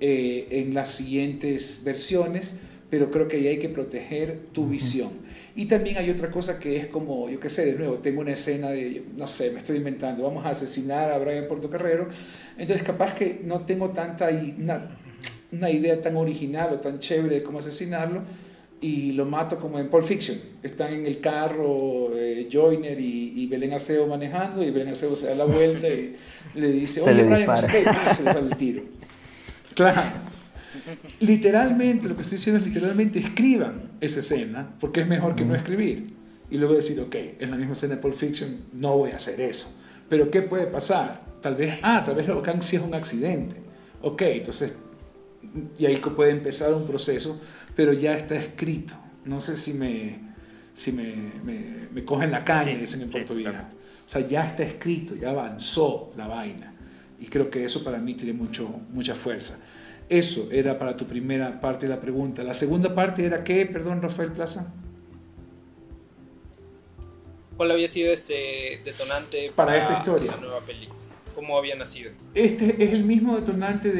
en las siguientes versiones, pero creo que ahí hay que proteger tu visión. Y también hay otra cosa que es como, yo qué sé, de nuevo, tengo una escena de, no sé, me estoy inventando, vamos a asesinar a Brian Portocarrero, entonces capaz que no tengo una idea tan original o tan chévere de cómo asesinarlo, y lo mato como en Pulp Fiction. Están en el carro Joyner y Belén Acebo manejando, y Belén Acebo se da la vuelta y le dice, oye Brian, no sé qué, y se le sale el tiro. Claro. Literalmente, lo que estoy diciendo es literalmente escriban esa escena, porque es mejor que no escribir. Y luego decir, ok, en la misma escena de Pulp Fiction no voy a hacer eso. Pero ¿qué puede pasar? Tal vez lo bacán sí es un accidente. Ok, entonces, y ahí puede empezar un proceso, pero ya está escrito. No sé si me cogen la caña y dicen en Puerto Viejo. O sea, ya está escrito, ya avanzó la vaina. Y creo que eso para mí tiene mucha fuerza. Eso era para tu primera parte de la pregunta. La segunda parte era ¿qué? Perdón, Rafael Plaza. ¿Cuál había sido este detonante para esta historia? La nueva película. ¿Cómo había nacido? Este es el mismo detonante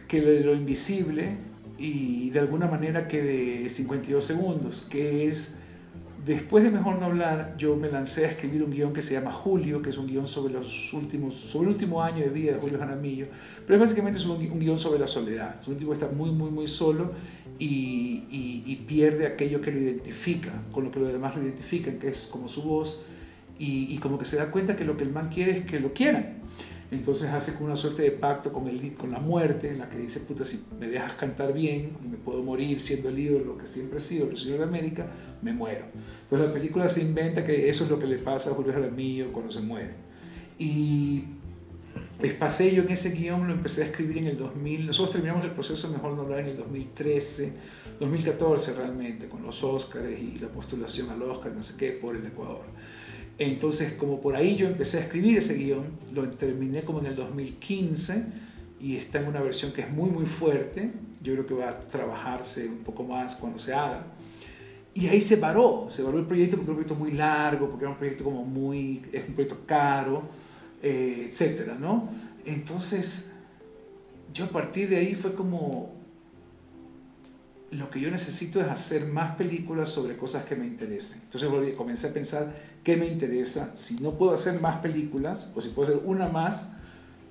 que de Lo Invisible y de alguna manera que de 52 segundos, que es, después de Mejor No Hablar, yo me lancé a escribir un guión que se llama Julio, que es un guión sobre el último año de vida de Julio Jaramillo, pero básicamente es un guión sobre la soledad. Es un tipo que está muy solo y pierde aquello que lo identifica, con lo que los demás lo identifican, que es como su voz, y como que se da cuenta que lo que el man quiere es que lo quieran. Entonces hace como una suerte de pacto con la muerte, en la que dice, puta, si me dejas cantar bien, me puedo morir siendo el ídolo que siempre he sido, el señor de América, me muero. Entonces la película se inventa que eso es lo que le pasa a Julio Jaramillo cuando se muere. Y pasé yo en ese guión, lo empecé a escribir en el 2000, nosotros terminamos el proceso de Mejor No Hablar en el 2013, 2014 realmente, con los Óscares y la postulación al Óscar, no sé qué, por el Ecuador. Entonces, como por ahí yo empecé a escribir ese guión, lo terminé como en el 2015 y está en una versión que es muy fuerte. Yo creo que va a trabajarse un poco más cuando se haga. Y ahí se paró el proyecto porque era un proyecto muy largo, porque era un proyecto es un proyecto caro, etcétera, ¿no? Entonces, yo a partir de ahí fue como, lo que yo necesito es hacer más películas sobre cosas que me interesen. Entonces comencé a pensar qué me interesa. Si no puedo hacer más películas, o si puedo hacer una más,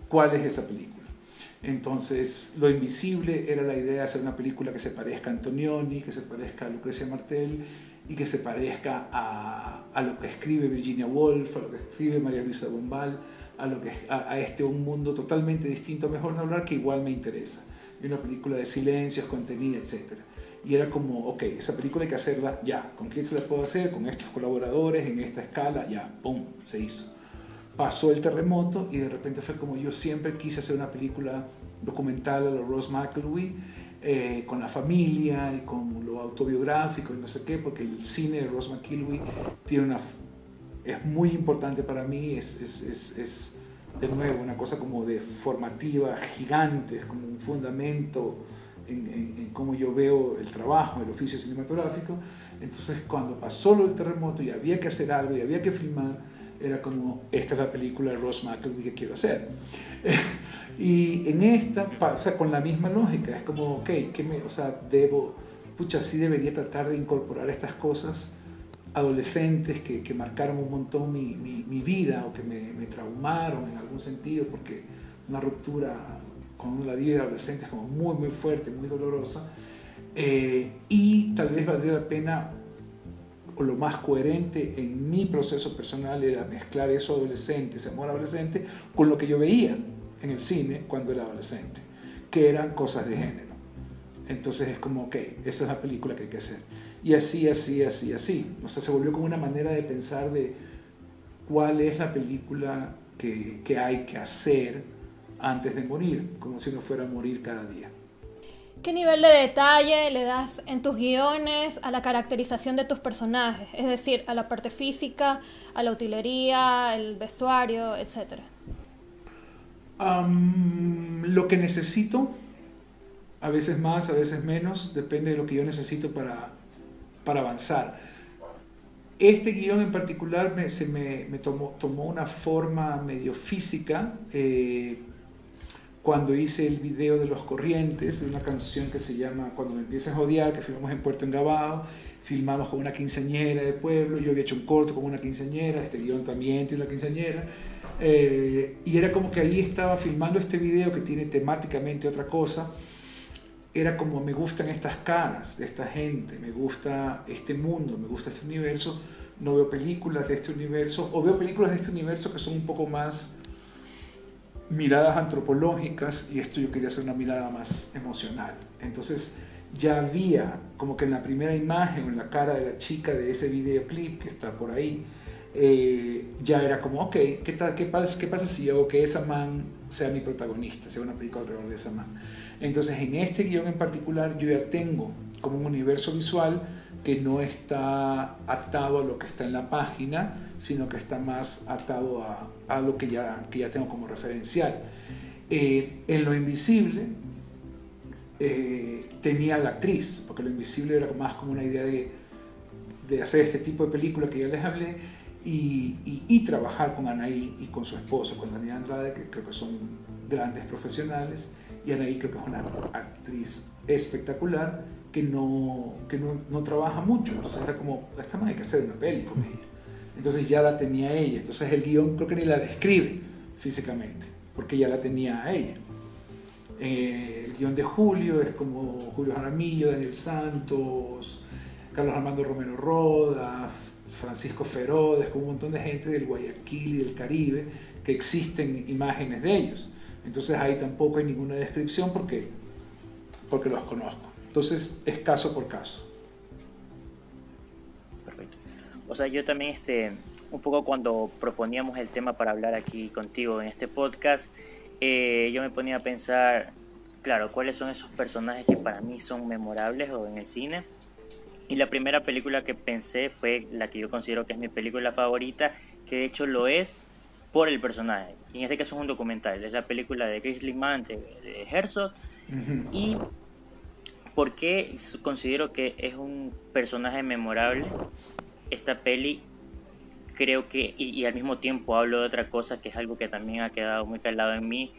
¿cuál es esa película? Entonces, Lo Invisible era la idea de hacer una película que se parezca a Antonioni, que se parezca a Lucrecia Martel y que se parezca a lo que escribe Virginia Woolf, a lo que escribe María Luisa Bombal, a un mundo totalmente distinto, Mejor No Hablar, que igual me interesa. Y una película de silencios, contenido, etc. Y era como, ok, esa película hay que hacerla ya. ¿Con quién se la puedo hacer? Con estos colaboradores, en esta escala, ya, ¡pum!, se hizo. Pasó el terremoto y de repente fue como yo siempre quise hacer una película documental a la Ross McElwee, con la familia y con lo autobiográfico y no sé qué, porque el cine de Ross McElwee es muy importante para mí, es de nuevo una cosa como de formativa gigante, es como un fundamento en cómo yo veo el trabajo, el oficio cinematográfico. Entonces cuando pasó el terremoto y había que hacer algo y había que filmar, era como, esta es la película de Ross McElwee que quiero hacer. Y en esta pasa con la misma lógica, es como, ok, sí debería tratar de incorporar estas cosas adolescentes que marcaron un montón mi vida o que me traumaron en algún sentido, porque una ruptura con la vida de adolescente es como muy fuerte, muy dolorosa, y tal vez valdría la pena, o lo más coherente en mi proceso personal era mezclar eso adolescente, ese amor adolescente, con lo que yo veía en el cine cuando era adolescente, que eran cosas de género. Entonces es como, ok, esa es la película que hay que hacer. y así, así, así, así. O sea, se volvió como una manera de pensar de cuál es la película que hay que hacer antes de morir, como si uno fuera a morir cada día. ¿Qué nivel de detalle le das en tus guiones a la caracterización de tus personajes? Es decir, a la parte física, a la utilería, el vestuario, etcétera. Lo que necesito, a veces más, a veces menos, depende de lo que yo necesito para avanzar. Este guión en particular me tomó una forma medio física cuando hice el video de Los Corrientes, de una canción que se llama Cuando me empieces a odiar, que filmamos en Puerto Engabado, filmamos con una quinceañera de pueblo, yo había hecho un corto con una quinceañera, este guión también tiene una quinceañera, y era como que ahí estaba filmando este video que tiene temáticamente otra cosa. Era como, me gustan estas caras de esta gente, me gusta este mundo, me gusta este universo, no veo películas de este universo, o veo películas de este universo que son un poco más miradas antropológicas, y esto yo quería hacer una mirada más emocional. Entonces ya había como que en la primera imagen, en la cara de la chica de ese videoclip que está por ahí, ya era como, ok, ¿qué pasa si hago que esa man sea mi protagonista, sea una película alrededor de esa man? Entonces en este guión en particular yo ya tengo como un universo visual que no está atado a lo que está en la página, sino que está más atado a lo que ya tengo como referencial. En Lo Invisible tenía la actriz, porque Lo Invisible era más como una idea de hacer este tipo de película que ya les hablé, y trabajar con Anaí y con su esposo, con Daniel Andrade, que creo que son grandes profesionales, y Anaí creo que es una actriz espectacular que no trabaja mucho. Entonces era como, esta man hay que hacer una peli con ella. Entonces ya la tenía ella. Entonces el guión creo que ni la describe físicamente, porque ya la tenía a ella. El guión de Julio es como Julio Jaramillo, Daniel Santos, Carlos Armando Romero Roda, Francisco Ferodes, con un montón de gente del Guayaquil y del Caribe, que existen imágenes de ellos. Entonces ahí tampoco hay ninguna descripción porque los conozco. Entonces es caso por caso. Perfecto. O sea, yo también un poco cuando proponíamos el tema para hablar aquí contigo en este podcast, yo me ponía a pensar, claro, cuáles son esos personajes que para mí son memorables o en el cine. Y la primera película que pensé fue la que yo considero que es mi película favorita, que de hecho lo es por el personaje. Y en este caso es un documental, es la película de Grizzly Man de Herzog. Uh-huh. Y ¿por qué considero que es un personaje memorable? Esta peli creo que, y al mismo tiempo hablo de otra cosa que es algo que también ha quedado muy calado en mí.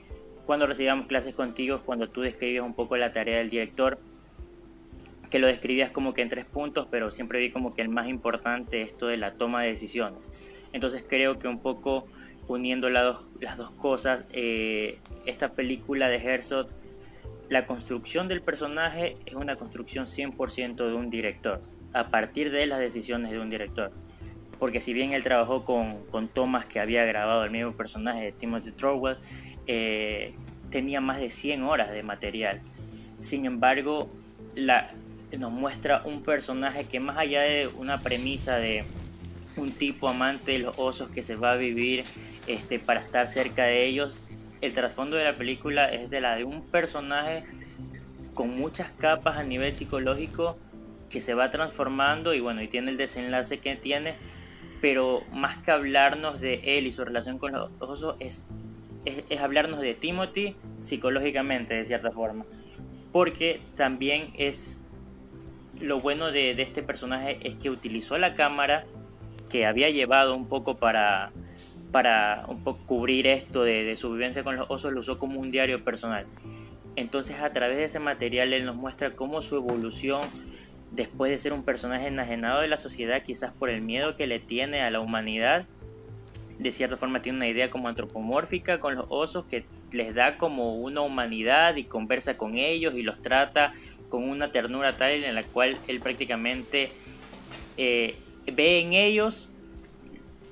Cuando recibíamos clases contigo, cuando tú describías un poco la tarea del director, que lo describías como que en 3 puntos, pero siempre vi como que el más importante es esto de la toma de decisiones. Entonces creo que un poco uniendo las dos cosas, esta película de Herzog, la construcción del personaje es una construcción 100% de un director, a partir de las decisiones de un director. Porque si bien él trabajó con tomas que había grabado el mismo personaje de Timothy Trowell, tenía más de 100 horas de material. Sin embargo, nos muestra un personaje que más allá de una premisa de un tipo amante de los osos que se va a vivir para estar cerca de ellos, el trasfondo de la película es de un personaje con muchas capas a nivel psicológico que se va transformando y bueno, y tiene el desenlace que tiene, pero más que hablarnos de él y su relación con los osos es hablarnos de Timothy psicológicamente de cierta forma, porque también es lo bueno de este personaje es que utilizó la cámara que había llevado un poco para un poco cubrir esto de su vivencia con los osos, lo usó como un diario personal. Entonces a través de ese material él nos muestra cómo su evolución después de ser un personaje enajenado de la sociedad, quizás por el miedo que le tiene a la humanidad, de cierta forma tiene una idea como antropomórfica con los osos que les da como una humanidad y conversa con ellos y los trata con una ternura tal en la cual él prácticamente ve en ellos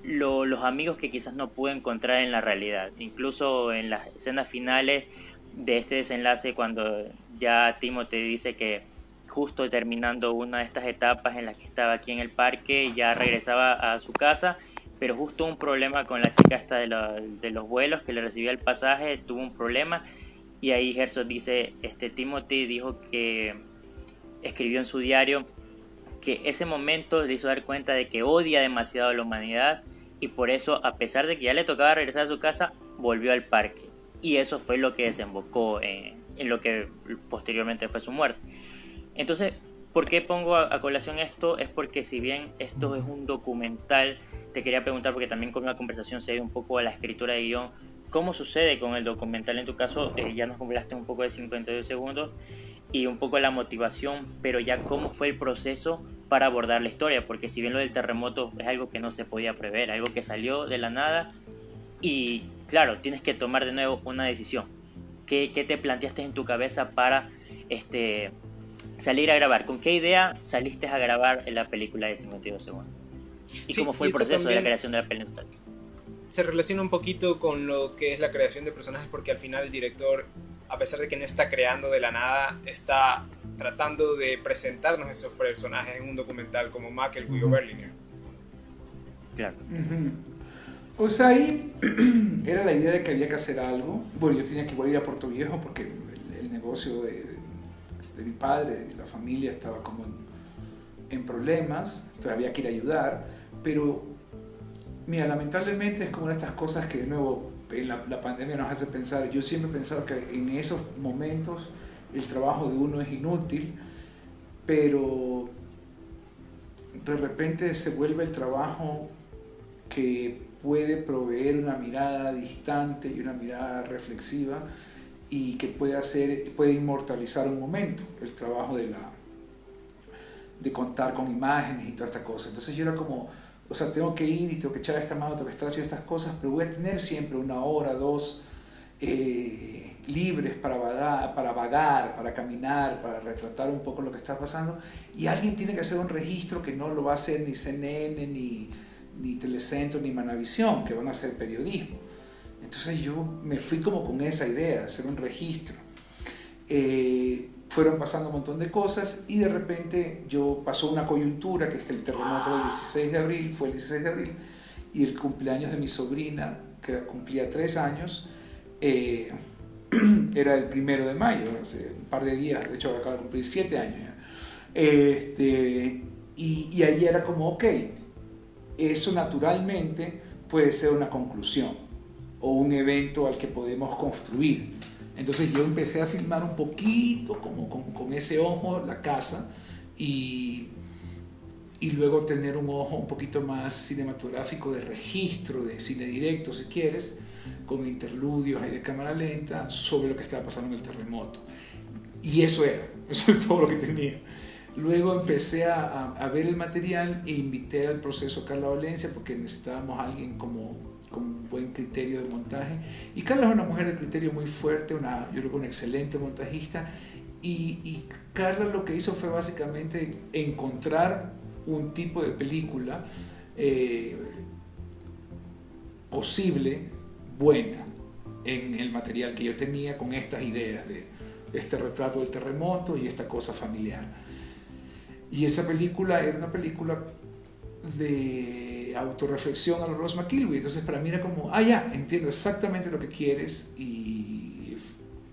los amigos que quizás no puede encontrar en la realidad. Incluso en las escenas finales de este desenlace, cuando ya Timothy dice que justo terminando una de estas etapas en las que estaba aquí en el parque, ya regresaba a su casa, pero justo un problema con la chica esta de los vuelos que le recibía el pasaje, tuvo un problema, y ahí Herzog dice, Timothy dijo que escribió en su diario que ese momento le hizo dar cuenta de que odia demasiado a la humanidad, y por eso, a pesar de que ya le tocaba regresar a su casa, volvió al parque, y eso fue lo que desembocó en lo que posteriormente fue su muerte. Entonces, ¿por qué pongo a colación esto? Es porque si bien esto es un documental, te quería preguntar, porque también con una conversación se dio un poco a la escritura de guión, ¿cómo sucede con el documental? En tu caso, ya nos hablaste un poco de 52 segundos y un poco la motivación, pero ya cómo fue el proceso para abordar la historia, porque si bien lo del terremoto es algo que no se podía prever, algo que salió de la nada, y claro, tienes que tomar de nuevo una decisión. ¿Qué te planteaste en tu cabeza para salir a grabar? ¿Con qué idea saliste a grabar en la película de 52 segundos? ¿Y Sí, cómo fue el proceso de la creación de la película? Se relaciona un poquito con lo que es la creación de personajes, porque al final el director, a pesar de que no está creando de la nada, está tratando de presentarnos esos personajes en un documental como McElroy o Berlinger. Claro. O sea, ahí era la idea de que había que hacer algo. Bueno, yo tenía que igual ir a Puerto Viejo porque el negocio de mi padre, de la familia, estaba como en problemas, entonces había que ir a ayudar. Pero, mira, lamentablemente es como una de estas cosas que de nuevo en la pandemia nos hace pensar. Yo siempre he pensado que en esos momentos el trabajo de uno es inútil, pero de repente se vuelve el trabajo que puede proveer una mirada distante y una mirada reflexiva y que puede inmortalizar un momento, el trabajo de contar con imágenes y toda esta cosa. Entonces yo era como, o sea, tengo que ir y tengo que echar esta mano, tengo que estar haciendo estas cosas, pero voy a tener siempre una hora, dos libres para vagar, para caminar, para retratar un poco lo que está pasando, y alguien tiene que hacer un registro que no lo va a hacer ni CNN, ni Telecentro, ni Manavisión, que van a hacer periodismo. Entonces yo me fui como con esa idea, de hacer un registro. Fueron pasando un montón de cosas y de repente pasó una coyuntura, que es que el terremoto del 16 de abril, fue el 16 de abril, y el cumpleaños de mi sobrina, que cumplía 3 años, era el 1 de mayo, hace un par de días, de hecho acaba de cumplir 7 años ya. Y ahí era como, ok, eso naturalmente puede ser una conclusión o un evento al que podemos construir. Entonces yo empecé a filmar un poquito como con ese ojo la casa y luego tener un ojo un poquito más cinematográfico de registro, de cine directo si quieres, con interludios ahí de cámara lenta sobre lo que estaba pasando en el terremoto. Y eso es todo lo que tenía. Luego empecé a ver el material e invité al proceso a Carla Valencia porque necesitábamos a alguien con un buen criterio de montaje. Y Carla es una mujer de criterio muy fuerte, yo creo que una excelente montajista. Y Carla lo que hizo fue básicamente encontrar un tipo de película posible, buena, en el material que yo tenía con estas ideas de este retrato del terremoto y esta cosa familiar. Y esa película era una película de autorreflexión a la Ross McElroy. Entonces para mí era como, ya, entiendo exactamente lo que quieres, y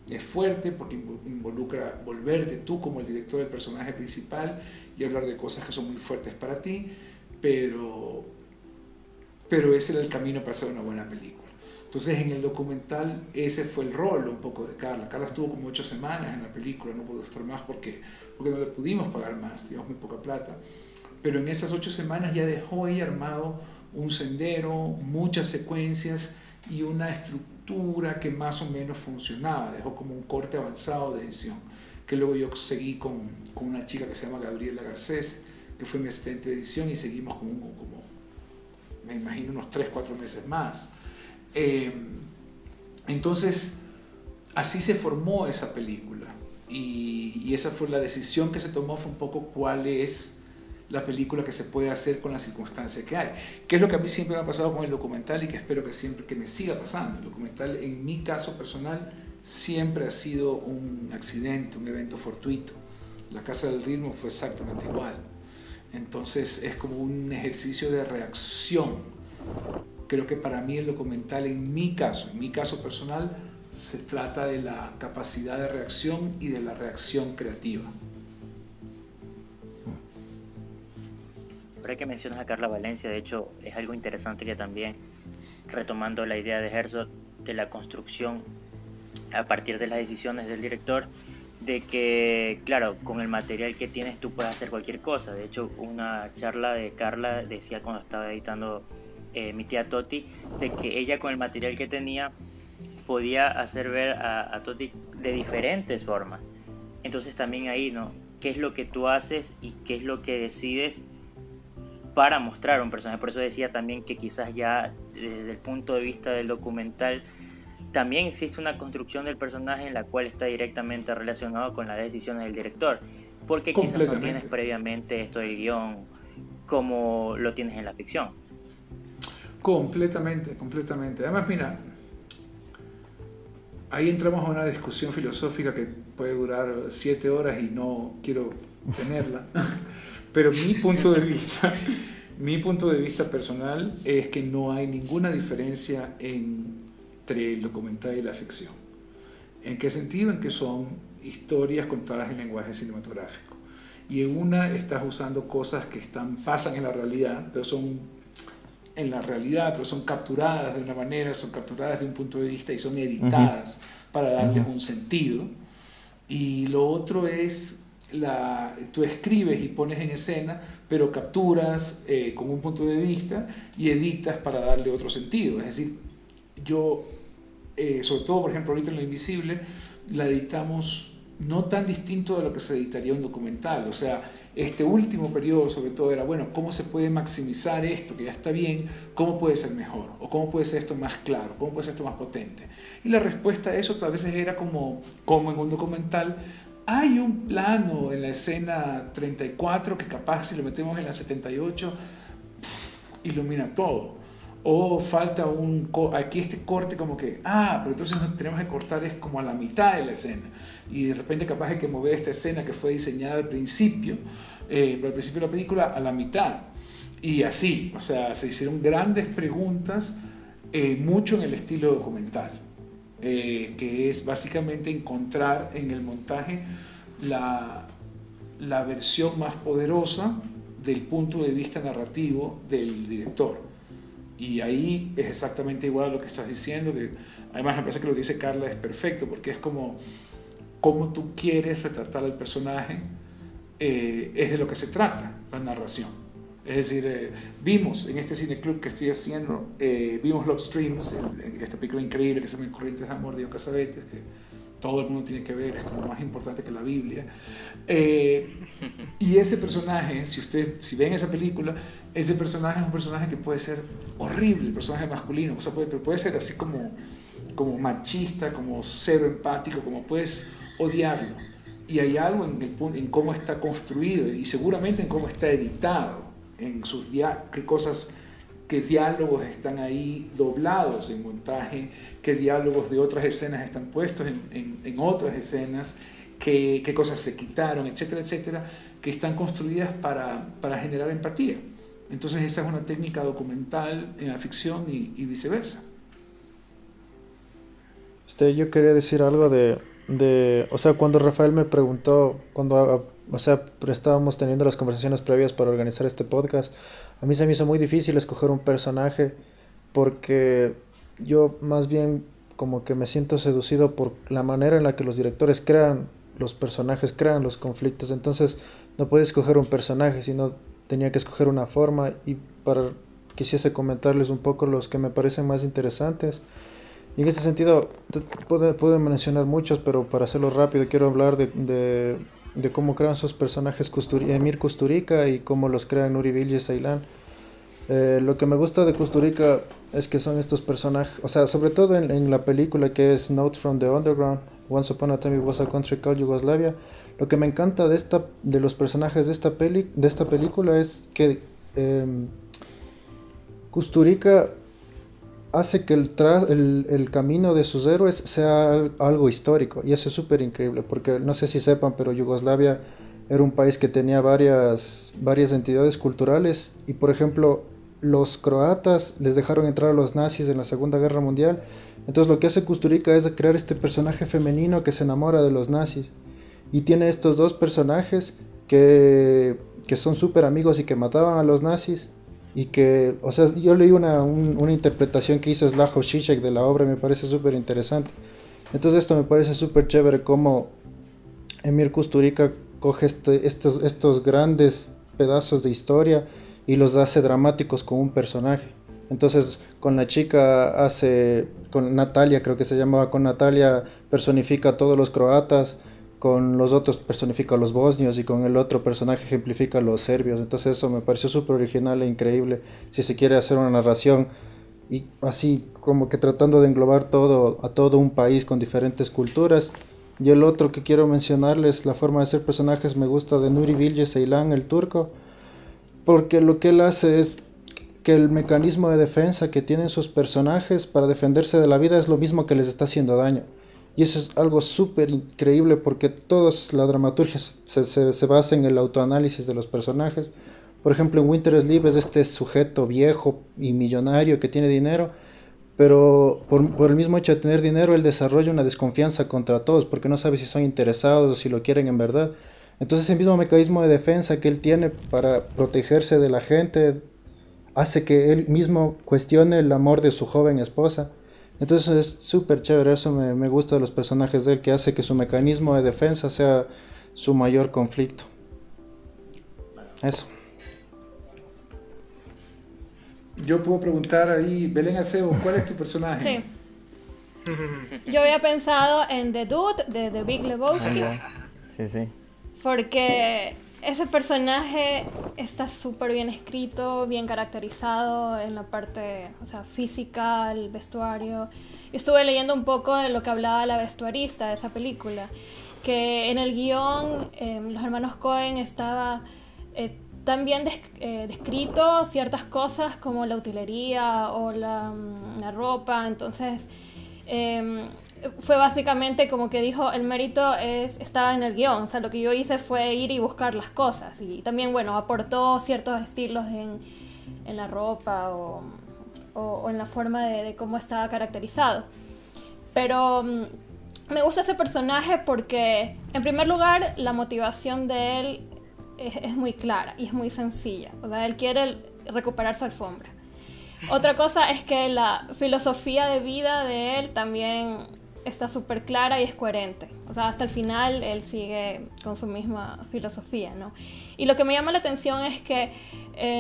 es fuerte porque involucra volverte tú como el director del personaje principal y hablar de cosas que son muy fuertes para ti, pero ese era el camino para hacer una buena película. Entonces en el documental ese fue el rol un poco de Carla. Carla estuvo como 8 semanas en la película, no pudo estar más porque no le pudimos pagar más, teníamos muy poca plata. Pero en esas 8 semanas ya dejó ahí armado un sendero, muchas secuencias y una estructura que más o menos funcionaba. Dejó como un corte avanzado de edición, que luego yo seguí con una chica que se llama Gabriela Garcés, que fue mi asistente de edición, y seguimos como me imagino unos 3-4 meses más. Entonces así se formó esa película, y esa fue la decisión que se tomó, fue un poco cuál es la película que se puede hacer con las circunstancias que hay, que es lo que a mí siempre me ha pasado con el documental y que espero que siempre que me siga pasando. El documental, en mi caso personal, siempre ha sido un accidente, un evento fortuito. La Casa del Ritmo fue exactamente igual. Entonces es como un ejercicio de reacción. Creo que para mí el documental, en mi caso personal, se trata de la capacidad de reacción y de la reacción creativa. Ahora que mencionas a Carla Valencia, de hecho, es algo interesante que también, retomando la idea de Herzog, de la construcción a partir de las decisiones del director, de que, claro, con el material que tienes tú puedes hacer cualquier cosa. De hecho, una charla de Carla decía cuando estaba editando Mi tía Toti, de que ella con el material que tenía podía hacer ver a Toti de diferentes formas. Entonces también ahí, ¿no? ¿Qué es lo que tú haces y qué es lo que decides para mostrar a un personaje? Por eso decía también que quizás ya desde el punto de vista del documental también existe una construcción del personaje en la cual está directamente relacionado con las decisiones del director, porque quizás no tienes previamente esto del guión como lo tienes en la ficción. Completamente. Además, mira, ahí entramos a una discusión filosófica que puede durar 7 horas y no quiero tenerla, pero mi punto de vista personal es que no hay ninguna diferencia entre el documental y la ficción. ¿En qué sentido? En que son historias contadas en lenguaje cinematográfico. Y en una estás usando cosas que pasan en la realidad, pero son capturadas de una manera, son capturadas de un punto de vista y son editadas para darles un sentido. Y lo otro es, tú escribes y pones en escena, pero capturas con un punto de vista y editas para darle otro sentido. Es decir, yo, sobre todo, por ejemplo, ahorita en Lo Invisible, la editamos no tan distinto de lo que se editaría un documental. O sea, este último periodo sobre todo era, bueno, ¿cómo se puede maximizar esto que ya está bien? ¿Cómo puede ser mejor? ¿O cómo puede ser esto más claro? ¿Cómo puede ser esto más potente? Y la respuesta a eso a veces era como en un documental, hay un plano en la escena 34 que capaz si lo metemos en la 78 ilumina todo. O falta aquí este corte como que, pero entonces nos tenemos que cortar es como a la mitad de la escena. Y de repente capaz hay que mover esta escena que fue diseñada al principio, pero al principio de la película, a la mitad. Y así, o sea, se hicieron grandes preguntas, mucho en el estilo documental, que es básicamente encontrar en el montaje la versión más poderosa del punto de vista narrativo del director. Y ahí es exactamente igual a lo que estás diciendo. Además, me parece que lo que dice Carla es perfecto, porque es como tú quieres retratar al personaje, es de lo que se trata la narración. Es decir, vimos en este cineclub que estoy haciendo, vimos Love Streams, esta película increíble que se llama Corrientes de Amor de Diego Cassavetes, que todo el mundo tiene que ver, es como más importante que la Biblia. Y ese personaje, si ven esa película, ese personaje es un personaje que puede ser horrible, el personaje masculino, o sea, puede ser así como machista, como cero empático, como puedes odiarlo. Y hay algo en cómo está construido y seguramente en cómo está editado, en qué diálogos están ahí doblados en montaje, qué diálogos de otras escenas están puestos en otras escenas, qué cosas se quitaron, etcétera, etcétera, que están construidas para generar empatía. Entonces esa es una técnica documental en la ficción y viceversa. Yo quería decir algo o sea, cuando Rafael me preguntó, estábamos teniendo las conversaciones previas para organizar este podcast, a mí se me hizo muy difícil escoger un personaje porque yo más bien como que me siento seducido por la manera en la que los directores crean los personajes, crean los conflictos. Entonces no podía escoger un personaje, sino tenía que escoger una forma, y quisiese comentarles un poco los que me parecen más interesantes. Y en ese sentido puedo mencionar muchos, pero para hacerlo rápido quiero hablar de cómo crean sus personajes Emir Kusturica y cómo los crean Nuri Bilge Ceylan. Lo que me gusta de Kusturica es que son estos personajes, o sea, sobre todo en la película que es Notes from the Underground, Once Upon a Time It Was a Country Called Yugoslavia. Lo que me encanta de los personajes de esta película es que Kusturica hace que el camino de sus héroes sea algo histórico, y eso es súper increíble, porque no sé si sepan, pero Yugoslavia era un país que tenía varias entidades culturales y, por ejemplo, los croatas les dejaron entrar a los nazis en la Segunda Guerra Mundial. Entonces lo que hace Kusturica es crear este personaje femenino que se enamora de los nazis. Y tiene estos dos personajes que son súper amigos y que mataban a los nazis. Y que, o sea, yo leí una interpretación que hizo Slavoj Žižek de la obra y me parece súper interesante. Entonces esto me parece súper chévere como Emir Kusturica coge estos grandes pedazos de historia y los hace dramáticos con un personaje. Entonces con la chica con Natalia, creo que se llamaba, con Natalia personifica a todos los croatas, con los otros personifica a los bosnios y con el otro personaje ejemplifica a los serbios. Entonces eso me pareció súper original e increíble si se quiere hacer una narración y así como que tratando de englobar a todo un país con diferentes culturas. Y el otro que quiero mencionarles, la forma de hacer personajes, me gusta de Nuri Bilge Ceylan, el turco, porque lo que él hace es que el mecanismo de defensa que tienen sus personajes para defenderse de la vida es lo mismo que les está haciendo daño. Y eso es algo súper increíble porque toda la dramaturgia se basa en el autoanálisis de los personajes. Por ejemplo, en Winter Sleep es este sujeto viejo y millonario que tiene dinero, pero por el mismo hecho de tener dinero, él desarrolla una desconfianza contra todos porque no sabe si son interesados o si lo quieren en verdad. Entonces ese mismo mecanismo de defensa que él tiene para protegerse de la gente hace que él mismo cuestione el amor de su joven esposa. Entonces es súper chévere, eso me gusta de los personajes de él, que hace que su mecanismo de defensa sea su mayor conflicto. Eso. Yo puedo preguntar ahí, Belén Acebo, ¿cuál es tu personaje? Sí. Yo había pensado en The Dude de The Big Lebowski. Sí. Porque ese personaje está súper bien escrito, bien caracterizado en la parte, o sea, física, el vestuario. Yo estuve leyendo un poco de lo que hablaba la vestuarista de esa película, que en el guión los hermanos Coen estaba también descrito ciertas cosas como la utilería o la ropa. Entonces fue básicamente como que dijo, el mérito estaba en el guión. O sea, lo que yo hice fue ir y buscar las cosas, y también, bueno, aportó ciertos estilos en la ropa o en la forma de cómo estaba caracterizado. Pero me gusta ese personaje porque, en primer lugar, la motivación de él es muy clara y es muy sencilla. O sea, él quiere recuperar su alfombra. Otra cosa es que la filosofía de vida de él también está súper clara y es coherente. O sea, hasta el final él sigue con su misma filosofía, ¿no? Y lo que me llama la atención es que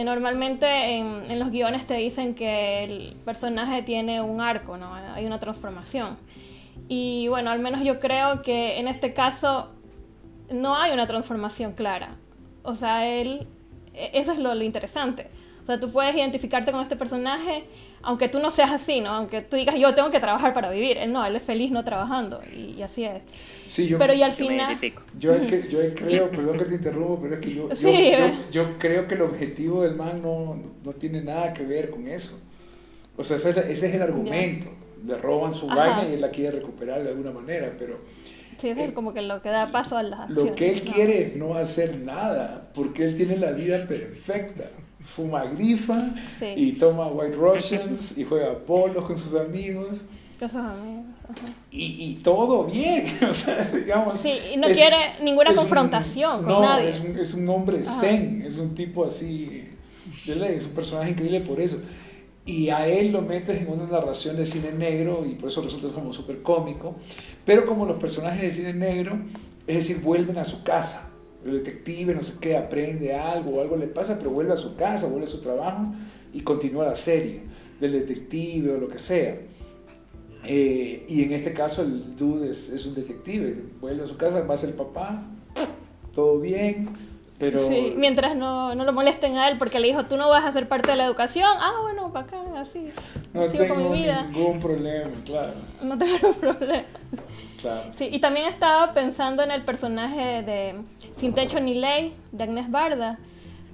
normalmente en los guiones te dicen que el personaje tiene un arco, ¿no? Hay una transformación. Y bueno, al menos yo creo que en este caso no hay una transformación clara. O sea, eso es lo interesante. O sea, tú puedes identificarte con este personaje, aunque tú no seas así, ¿no? Aunque tú digas, yo tengo que trabajar para vivir. Él no, él es feliz no trabajando, y así es. Sí, pero y al yo final... me identifico. Yo creo, perdón que te interrumpo, pero es que yo creo que el objetivo del man no tiene nada que ver con eso. O sea, ese es el argumento. Le roban su vaina y él la quiere recuperar de alguna manera, pero... Sí, eso es como que lo que da paso a las acciones. Lo que él quiere es no hacer nada, porque él tiene la vida perfecta. Fuma grifa y toma White Russians y juega polos con sus amigos. Con sus amigos. Y todo bien, o sea, digamos. Sí, y no quiere ninguna confrontación con nadie. Es un hombre zen, es un tipo así, es un personaje increíble por eso. Y a él lo metes en una narración de cine negro y por eso resulta como súper cómico. Pero como los personajes de cine negro, es decir, vuelven a su casa. El detective, no sé qué, aprende algo o algo le pasa, pero vuelve a su casa, vuelve a su trabajo y continúa la serie del detective o lo que sea. Y en este caso el dude es un detective, vuelve a su casa, va a ser el papá, todo bien, pero... Sí, mientras no lo molesten a él porque le dijo, tú no vas a ser parte de la educación. Bueno, bacán, así. No sigo tengo con mi vida. ningún problema, claro. No tengo problema. Claro. Sí, y también estaba pensando en el personaje de Sin Techo ni Ley, de Agnès Varda,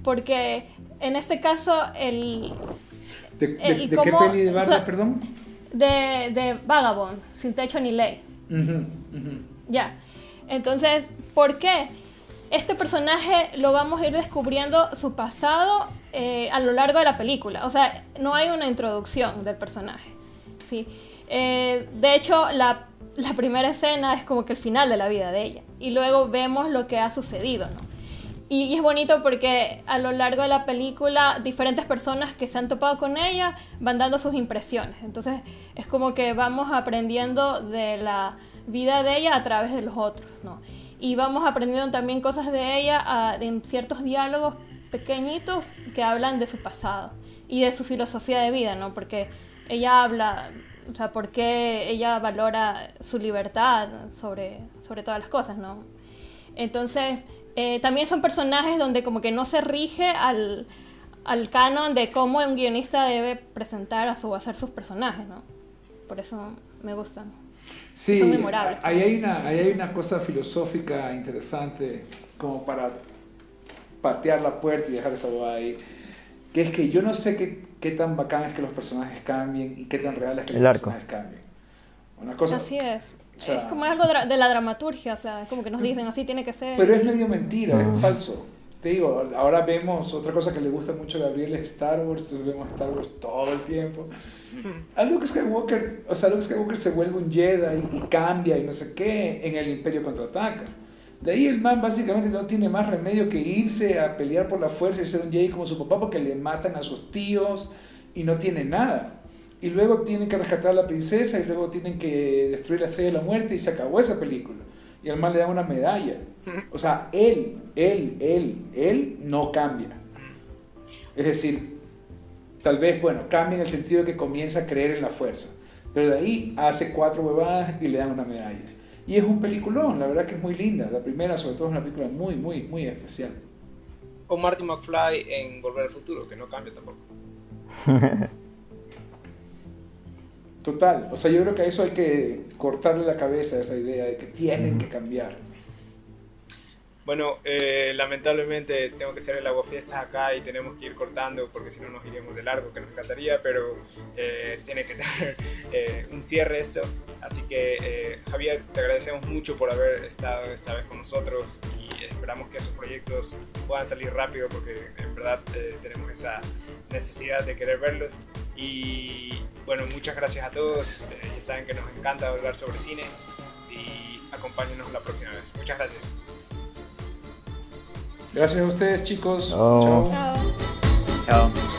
porque en este caso ¿De qué peli de Varda, perdón? De Vagabond, Sin Techo ni Ley. Uh-huh. Ya, entonces, ¿por qué? este personaje lo vamos a ir descubriendo su pasado a lo largo de la película. O sea, no hay una introducción del personaje, ¿sí? De hecho, la primera escena es como que el final de la vida de ella. Y luego vemos lo que ha sucedido, ¿no? Y es bonito porque a lo largo de la película diferentes personas que se han topado con ella van dando sus impresiones. Entonces es como que vamos aprendiendo de la vida de ella a través de los otros, ¿no? Y vamos aprendiendo también cosas de ella en ciertos diálogos pequeñitos que hablan de su pasado y de su filosofía de vida, ¿no? Porque ella habla, o sea, por qué ella valora su libertad sobre todas las cosas, ¿no? Entonces, también son personajes donde como que no se rige al canon de cómo un guionista debe presentar hacer sus personajes, ¿no? Por eso me gustan. Sí, son memorables. Ahí hay una cosa filosófica interesante como para patear la puerta y dejar esta huevada ahí, que es que yo no sé qué tan bacán es que los personajes cambien y qué tan real es que los personajes cambien. Una cosa, así es. O sea, es como algo de la dramaturgia, o sea, es como que nos dicen así tiene que ser. Pero es medio mentira, es falso. Te digo, ahora vemos otra cosa que le gusta mucho a Gabriel es Star Wars, entonces vemos Star Wars todo el tiempo. A Luke Skywalker, Luke Skywalker se vuelve un Jedi y cambia y no sé qué en el Imperio Contraataca. De ahí el man básicamente no tiene más remedio que irse a pelear por la fuerza y ser un Jedi como su papá porque le matan a sus tíos y no tiene nada. Y luego tienen que rescatar a la princesa y luego tienen que destruir la Estrella de la Muerte y se acabó esa película. Y al man le dan una medalla. O sea, él no cambia. Es decir, tal vez, bueno, cambia en el sentido de que comienza a creer en la fuerza. Pero de ahí hace 4 huevadas y le dan una medalla. Y es un peliculón, la verdad que es muy linda. La primera, sobre todo, es una película muy, muy, muy especial. O Marty McFly en Volver al Futuro, que no cambia tampoco. Total, o sea, yo creo que a eso hay que cortarle la cabeza a esa idea de que tienen que cambiar. Bueno, lamentablemente tengo que hacer el aguafiestas acá y tenemos que ir cortando porque si no nos iríamos de largo, que nos encantaría, pero tiene que tener un cierre esto. Así que Javier, te agradecemos mucho por haber estado esta vez con nosotros y esperamos que esos proyectos puedan salir rápido porque en verdad tenemos esa necesidad de querer verlos. Y bueno, muchas gracias a todos. Ya saben que nos encanta hablar sobre cine y acompáñenos la próxima vez. Muchas gracias. Gracias a ustedes, chicos. Oh. Chao. Chao.